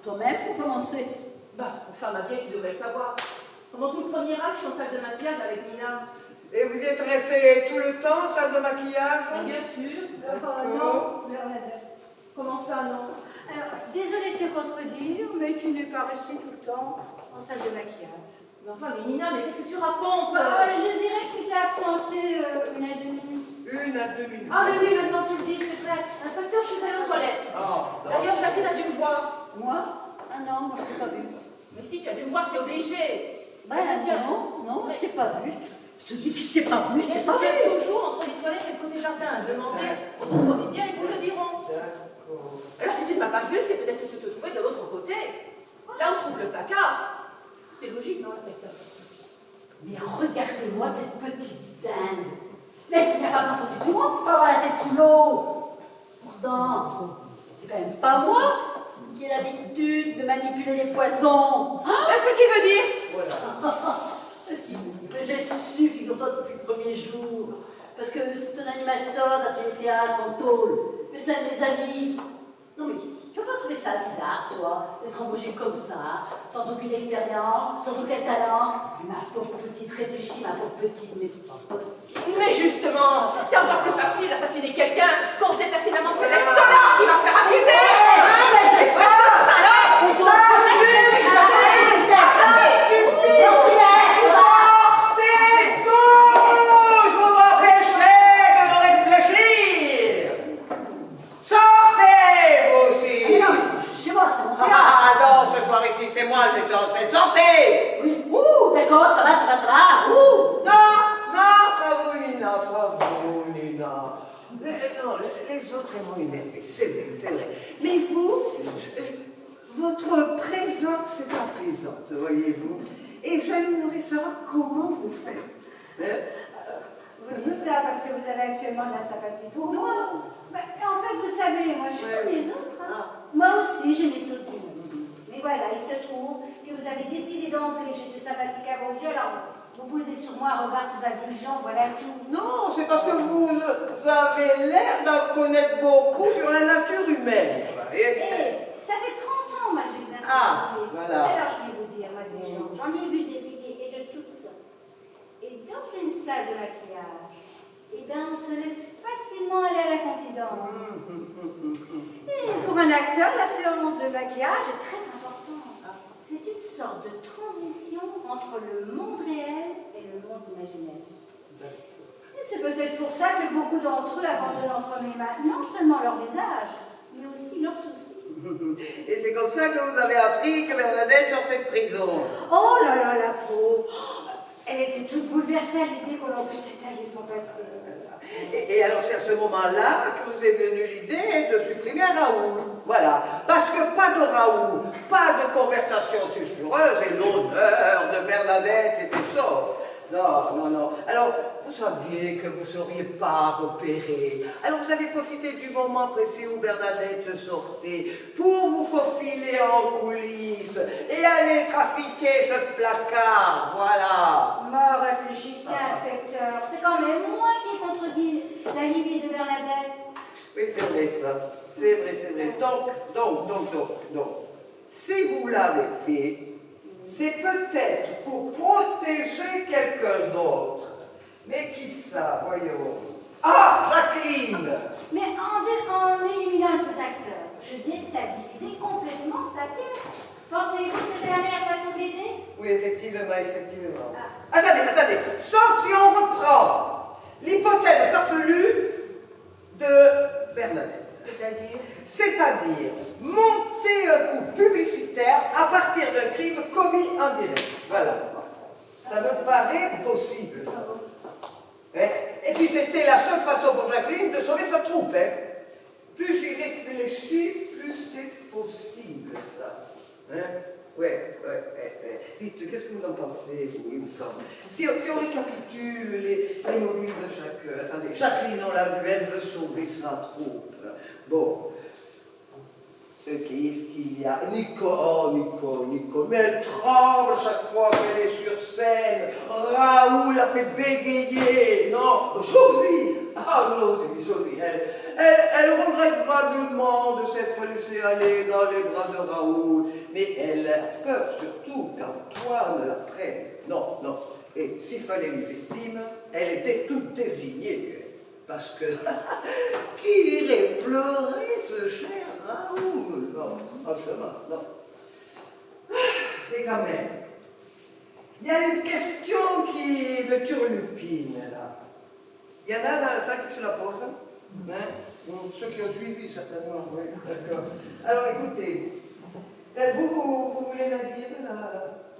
Toi-même, pour commencer. Bah, enfin, ma vieille, tu devrais le savoir. Pendant tout le premier acte, je suis en salle de maquillage avec Nina. Et vous êtes resté tout le temps en salle de maquillage? Bien sûr. Non, Bernadette. Comment ça, non? Alors, désolée de te contredire, mais tu n'es pas restée tout le temps en salle de maquillage. Mais enfin, mais Nina, mais qu'est-ce que tu racontes? Je dirais que tu t'es absentée une à 2 minutes. Une à 2 minutes. Ah mais oui, maintenant tu le dis, c'est vrai. Inspecteur, je suis allée aux toilettes. D'ailleurs, Jacqueline a dû me voir. Moi? Ah non, moi je t'ai pas vu. Mais si, tu as dû me voir, c'est obligé. Bah non, je t'ai pas vu. Je te dis que je t'ai pas vu, je Elle t'ai se pas vu. tient toujours entre les toilettes et le côté jardin. Demandez aux autres comédiens, ils vous le diront. D'accord. Alors si tu ne m'as pas vu, c'est peut-être que tu te trouvais de l'autre côté. Là où se trouve le placard. C'est logique, non, inspecteur? Mais regardez-moi cette petite dinde. Mais elle n'y a pas d'enfant du monde pour avoir la tête sous l'eau. Pourtant, c'est quand même pas moi qui ai l'habitude de manipuler les poissons. Ce qui veut dire? Voilà. C'est ce qu'il veut dire. J'ai su, figure-toi, depuis le premier jour. Parce que ton animateur d'atelier théâtre en tôle, mais c'est un de mes amis. Non mais, tu vas pas trouver ça bizarre, toi, d'être embauché comme ça, sans aucune expérience, sans aucun talent. Ma pauvre petite réfléchie, ma pauvre petite, mais c'est pas possible. Mais justement, c'est encore plus facile d'assassiner quelqu'un quand on sait pertinemment que c'est l'estomac qui va faire accuser. C'est moi le metteur en scène. Sortez! Oui, d'accord, ça va, Non, pas vous, Nina, pas vous, Nina. Non, les autres m'ont énervé, c'est vrai. Mais vous, votre présence, c'est apaisante, voyez-vous. Et j'aimerais savoir comment vous faites. Vous dites ça parce que vous avez actuellement de la sympathie pour moi. En fait, vous savez, moi je suis comme les autres. Moi aussi, j'ai mes sauts du monde. Mais voilà, il se trouve que vous avez décidé d'emblée que j'étais sympathique à vos yeux, alors vous posez sur moi un regard plus indulgent, voilà tout. Non, c'est parce que vous avez l'air d'en connaître beaucoup sur la nature humaine. Ça fait 30 ans, moi, que j'exerce ce métier. Voilà. Alors, je vais vous dire, moi, des gens, j'en ai vu défiler et de toutes sortes. Et dans une salle de maquillage, eh bien, on se laisse facilement aller à la confidence. Et pour un acteur, la séance de maquillage est très importante. C'est une sorte de transition entre le monde réel et le monde imaginaire. Et c'est peut-être pour ça que beaucoup d'entre eux abandonnent entre mes mains non seulement leur visage, mais aussi leurs soucis. Et c'est comme ça que vous avez appris que Bernadette sortait de prison. Oh là là, la pauvre! Elle était toute bouleversée à l'idée qu'on en puisse étaler son passé. Et alors c'est à ce moment-là que vous est venue l'idée de supprimer Raoul. Voilà. Parce que pas de Raoul, pas de conversation sulfureuse et l'honneur de Bernadette était sauf. Non. Alors, vous saviez que vous ne sauriez pas repérer. Alors, vous avez profité du moment précis où Bernadette sortait pour vous faufiler en coulisses et aller trafiquer ce placard. Voilà. Mais réfléchissez, inspecteur. C'est quand même moi qui ai contredit l'alibi de Bernadette. Oui, c'est vrai ça. C'est vrai. Donc, si vous l'avez fait, c'est peut-être pour protéger quelqu'un d'autre. Mais qui ça, voyons? Ah, Jacqueline! Mais en éliminant ces acteurs, je déstabilisais complètement sa pièce. Pensez-vous que c'était la meilleure façon de l'aider? Oui, effectivement. Attendez. Sauf si on reprend l'hypothèse farfelue de Bernadette. C'est-à-dire monter un coup publicitaire à partir d'un crime commis en direct. Voilà. Ça me paraît possible, ça. Et puis c'était la seule façon pour Jacqueline de sauver sa troupe. Plus j'y réfléchis, plus c'est possible, ça. Ouais. Dites, qu'est-ce que vous en pensez, vous, il me semble? Si on récapitule les mobiles de chacun. Attendez, Jacqueline, on l'a vu, elle veut sauver sa troupe. Bon. Qu'est-ce qu'il y a? Nicole. Mais elle tremble chaque fois qu'elle est sur scène. Raoul l'a fait bégayer. Non, Josie. Elle regrette vaguement de s'être laissée aller dans les bras de Raoul. Mais elle a peur surtout qu'Antoine la prenne non, non. Et s'il fallait une victime, elle était toute désignée. Parce que, qui irait pleurer ce cher Raoul? Non, franchement, non. Et quand même, il y a une question qui me turlupine, là. Il y en a dans la salle qui se la posent, hein? Ceux qui ont suivi, certainement, oui, d'accord. Alors, écoutez, vous voulez la dire,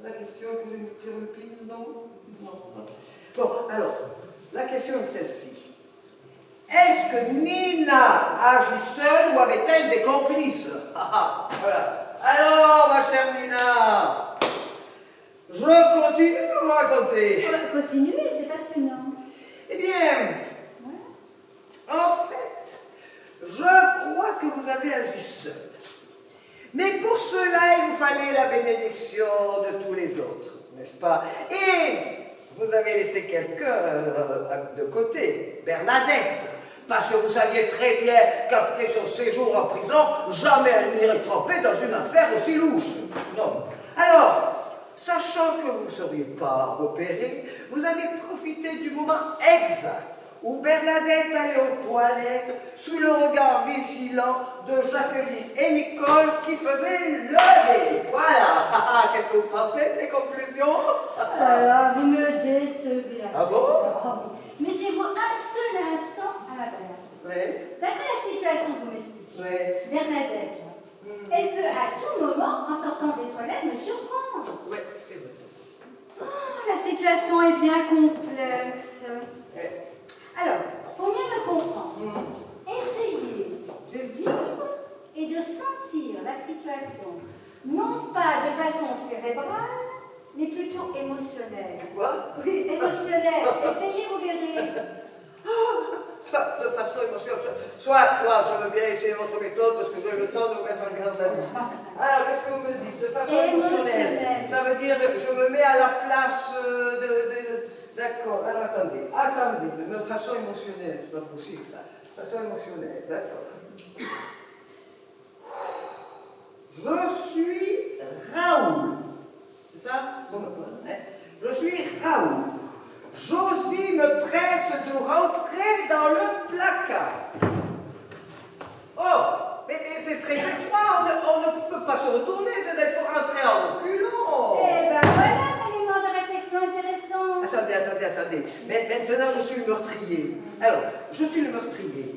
la question qui me turlupine? Non? Non. Bon, alors, la question est celle-ci. Est-ce que Nina agit seule ou avait-elle des complices? Voilà. Alors, ma chère Nina, je continue à vous raconter. Continuez, c'est passionnant. Eh bien, en fait, je crois que vous avez agi seul. Mais pour cela, il vous fallait la bénédiction de tous les autres, n'est-ce pas? Et vous avez laissé quelqu'un de côté, Bernadette. Parce que vous saviez très bien qu'après son séjour en prison, jamais elle n'irait tremper dans une affaire aussi louche. Non. Alors, sachant que vous ne seriez pas repéré, vous avez profité du moment exact où Bernadette allait aux toilettes sous le regard vigilant de Jacqueline et Nicole qui faisaient le lait. Voilà. Qu'est-ce que vous pensez des conclusions? Vous me décevez. Ah bon? Mettez-vous un seul instant à ma place. Oui. D'après la situation que vous m'expliquez, Oui. Bernadette, elle peut à tout moment, en sortant des toilettes, me surprendre. Oui, c'est vrai. Oh, la situation est bien complexe. Alors, pour mieux me comprendre, essayez de vivre et de sentir la situation, non pas de façon cérébrale, mais plutôt émotionnelle. Quoi? Oui, émotionnelle. Essayez, vous verrez. De façon émotionnelle. Soit je veux bien essayer votre méthode parce que j'ai le temps de vous mettre en garde à vue. Alors, qu'est-ce que vous me dites? De façon émotionnelle. Ça veut dire je me mets à la place D'accord, alors attendez, de façon émotionnelle, c'est pas possible ça. De façon émotionnelle, d'accord. Je suis Raoul. C'est ça? Je suis Raoul. Josie me presse de rentrer dans le placard. Oh, mais c'est très étroit, on ne peut pas se retourner, il faut rentrer en reculant. Eh ben voilà un élément de réflexion intéressant. Attendez. Mais maintenant, je suis le meurtrier. Alors, je suis le meurtrier.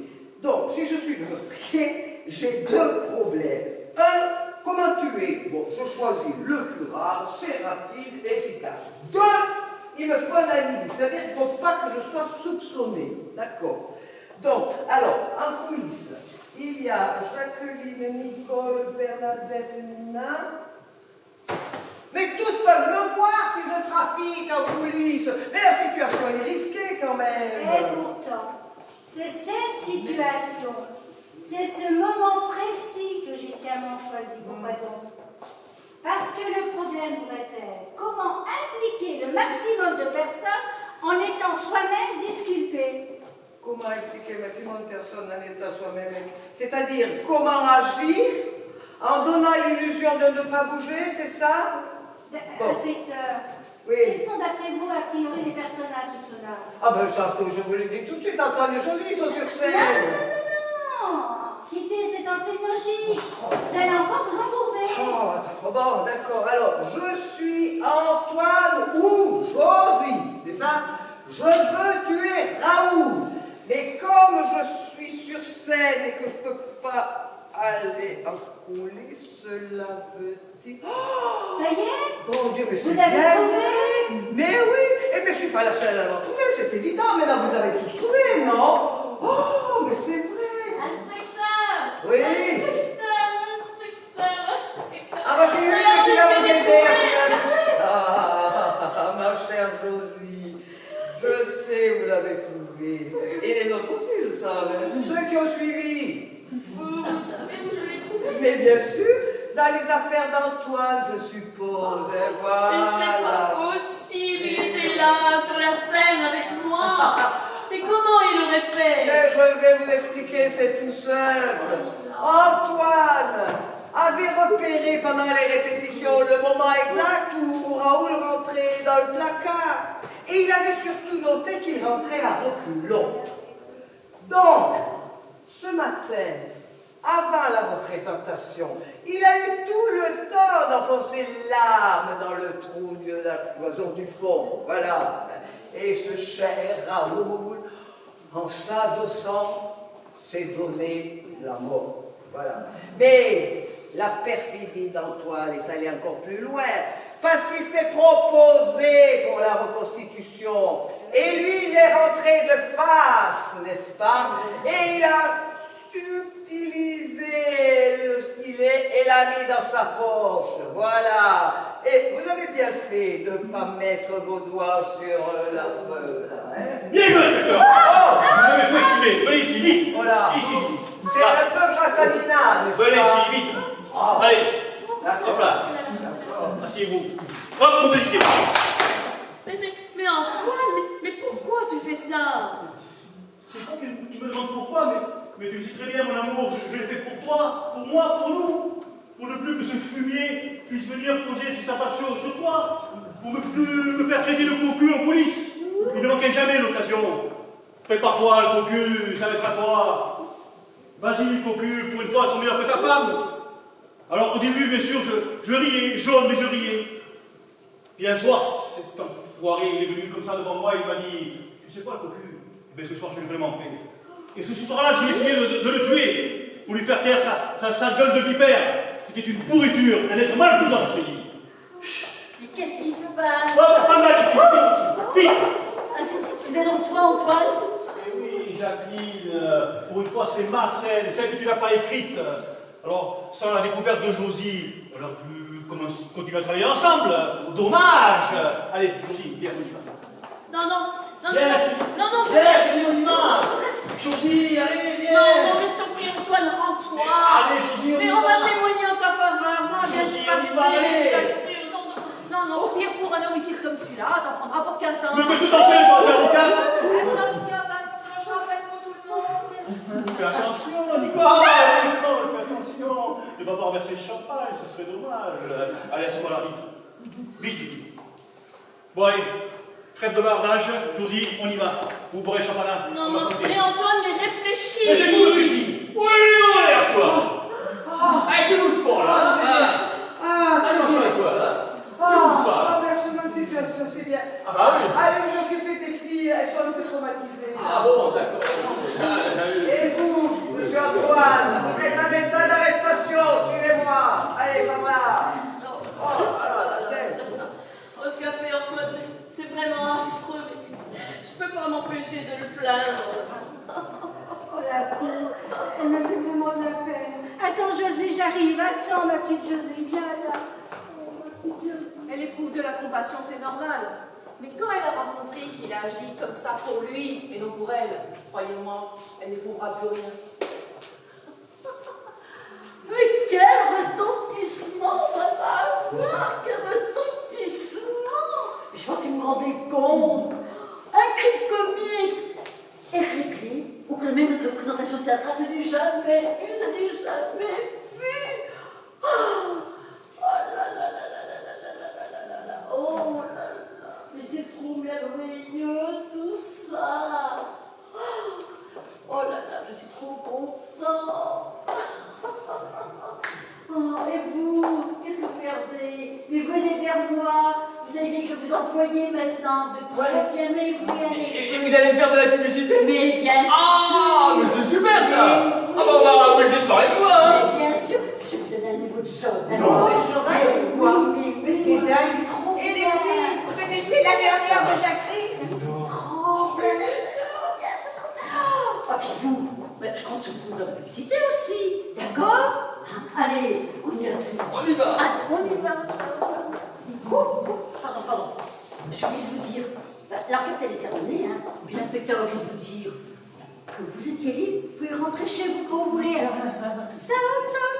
Donc, si je suis le meurtrier, j'ai deux problèmes. Un, comment tuer? Bon, je choisis le plus rare, c'est rapide et efficace. Deux, il me faut un alibi, c'est-à-dire qu'il ne faut pas que je sois soupçonné. D'accord. Donc, alors, en coulisses, il y a Jacqueline, Nicole, Bernadette, Nina. Mais toutes peuvent me voir si je trafique en coulisses. Mais la situation est risquée quand même. Et pourtant, c'est cette situation, c'est ce moment précis que j'ai sciemment choisi. Pourquoi donc? Parce que le problème pourrait être comment impliquer le maximum de personnes en étant soi-même disculpé. Comment impliquer le maximum de personnes en étant soi-même? C'est-à-dire comment agir en donnant l'illusion de ne pas bouger, c'est ça? Inspecteur, oui. Quels sont d'après vous, a priori, les personnes insoupçonnables? Ah ben ça, je vous l'ai dit tout de suite, Antoine et Jolie, ils sont sur scène. Non. Quittez cette ancienne logique. Vous allez encore vous embourber. Oh, bon, d'accord. Alors, je suis Antoine ou Josie, c'est ça? Je veux tuer Raoul. Mais comme je suis sur scène et que je ne peux pas aller en coulisses, cela veut dire... Oh, ça y est? Bon Dieu, mais c'est vous avez bien trouvé? vrai. Mais oui, et mais je ne suis pas la seule à l'avoir trouvé, c'est évident. Maintenant, vous avez tous trouvé, non? Oh, mais c'est vrai. Inspecteur! Oui. Inspecteur! Ah, bah, c'est lui qui va vous aider. Ah, ma chère Josie, je sais, vous l'avez trouvé. Et les nôtres aussi le savent. Ceux qui ont suivi. Vous savez où je l'ai trouvé? Mais bien sûr, dans les affaires d'Antoine, je suppose. Voilà. Mais c'est pas possible, il était là, sur la scène avec moi. Mais comment il aurait fait? Mais je vais vous expliquer, c'est tout simple. Antoine avait repéré pendant les répétitions le moment exact où où Raoul rentrait dans le placard. Et il avait surtout noté qu'il rentrait à reculons. Donc, ce matin, avant la représentation, il a eu tout le temps d'enfoncer l'arme dans le trou de la cloison du fond. Voilà. Et ce cher Raoul, en s'adossant, s'est donné la mort. Voilà. Mais la perfidie d'Antoine est allée encore plus loin, parce qu'il s'est proposé pour la reconstitution. Et lui, il est rentré de face, n'est-ce pas? Et il a utilisé le stylet et l'a mis dans sa poche. Voilà. Et vous avez bien fait de ne pas mettre vos doigts sur la preuve. Hein? Bien joué, inspecteur. Oh, vous avez joué estimé. Venez ici, vite. voilà. Ici. C'est un peu grâce à Nina, n'est-ce Venez pas? ici, vite. Allez, hop là. Asseyez-vous. Hop, mon végété. Mais Antoine, mais pourquoi tu fais ça? C'est pas que tu me demandes pourquoi, mais tu sais très bien, mon amour, je l'ai fait pour toi, pour moi, pour nous. Pour ne plus que ce fumier puisse venir poser sa passion sur toi. Pour ne plus me faire traiter de cocu en police. Il ne manquait jamais l'occasion. Prépare-toi, le cocu, ça va être à toi. Vas-y, cocu, pour une fois, ils sont meilleurs que ta femme. Alors, au début, bien sûr, je riais, jaune, mais je riais. Puis un soir, cet enfoiré, il est venu comme ça devant moi, il m'a dit, tu sais quoi, cocu? Mais ce soir, je l'ai vraiment fait. Et ce soir-là, j'ai essayé de le tuer, pour lui faire taire sa gueule de vipère. C'était une pourriture, un être mal pesant, je te dis. Mais qu'est-ce qui se passe? Oh, pas mal, vite. Ah, c'était donc toi, Antoine? Eh oui, Jacqueline, pour une fois, c'est ma scène, celle que tu n'as pas écrite. Alors, sans la découverte de Josie, on aurait pu continuer à travailler ensemble. Dommage. Allez, Josie, viens, on y va. Non, Viens, on y va. Josie, allez, viens. Non, mais je t'en prie, Antoine, rends-toi. Allez, Josie, on y Mais va. on va témoigner en ta faveur, ça va bien Josie, se on y va, allez. passer, je t'assure. Non, au pire, pour un homicide comme celui-là, t'en prendras pour 15 ans. Mais qu'est-ce que t'en fais, toi, t'es avocat? Attention, champagne pour tout le monde. Fais attention, Nicole, fais attention. Ne va pas renverser le champagne, ça serait dommage. Allez, laisse-moi la vite. Vite, j'ai dit. Bon, allez, trêve de bardage, Josie, on y va. Vous bourrez le champagne. Non, mais Antoine, mais réfléchis. Mais j'ai tout réfléchi. Oui, non, regarde, toi. Allez, ne bouge pas, là. Attention à toi, là. Versement de situation, c'est bien. Ah bah oui. Allez vous occuper des filles, elles sont un peu traumatisées. Ah bon, d'accord. Et vous, monsieur Antoine, vous êtes en état d'arrestation, suivez-moi. Allez, par là. Oh, alors, la tête. Oh, ce qu'a fait Antoine, c'est vraiment affreux. Mais je peux pas m'empêcher de le plaindre. Oh la pauvre, elle m'a fait vraiment de la peine. Attends Josie, j'arrive. Attends ma petite Josie, viens là. Elle éprouve de la compassion, c'est normal. Mais quand elle aura compris qu'il a agi comme ça pour lui et non pour elle, croyez-moi, elle n'éprouvera plus rien. Mais quel retentissement ça va avoir! Quel retentissement! Mais je pense que vous vous rendez compte! Un crime commis et réglé, ou que même une représentation théâtrale, c'est du jamais vu, c'est du jamais vu! Oh là là là là là là là là là là! Oh là là! Mais c'est trop merveilleux tout ça! Oh là là, je suis trop content! Oh, et vous, qu'est-ce que vous regardez? Mais venez vers moi, vous savez bien que je vous employer maintenant, vous êtes très bien, mais Et vous allez faire de la publicité? Mais bien sûr! Ah, mais c'est super ça! Ah bah on va obliger de parler de moi, hein! Mais bien sûr, je vais vous donner un niveau de job. Non, mais j'aurais eu quoi? Mais c'est dingue, c'est trop Et les bien. filles, vous connaissez la dernière de Jacqueline? Trop bien, c'est trop bien, c'est trop bien. Ah, puis vous, ben, je compte sur vous dans la publicité aussi, d'accord? Allez, on y va. On y va! Ah, on y va. Pardon. Je voulais vous dire, l'enquête elle est terminée, hein. Puis l'inspecteur vient de vous dire que vous étiez libre, vous pouvez rentrer chez vous quand vous voulez. Alors, ciao, ciao.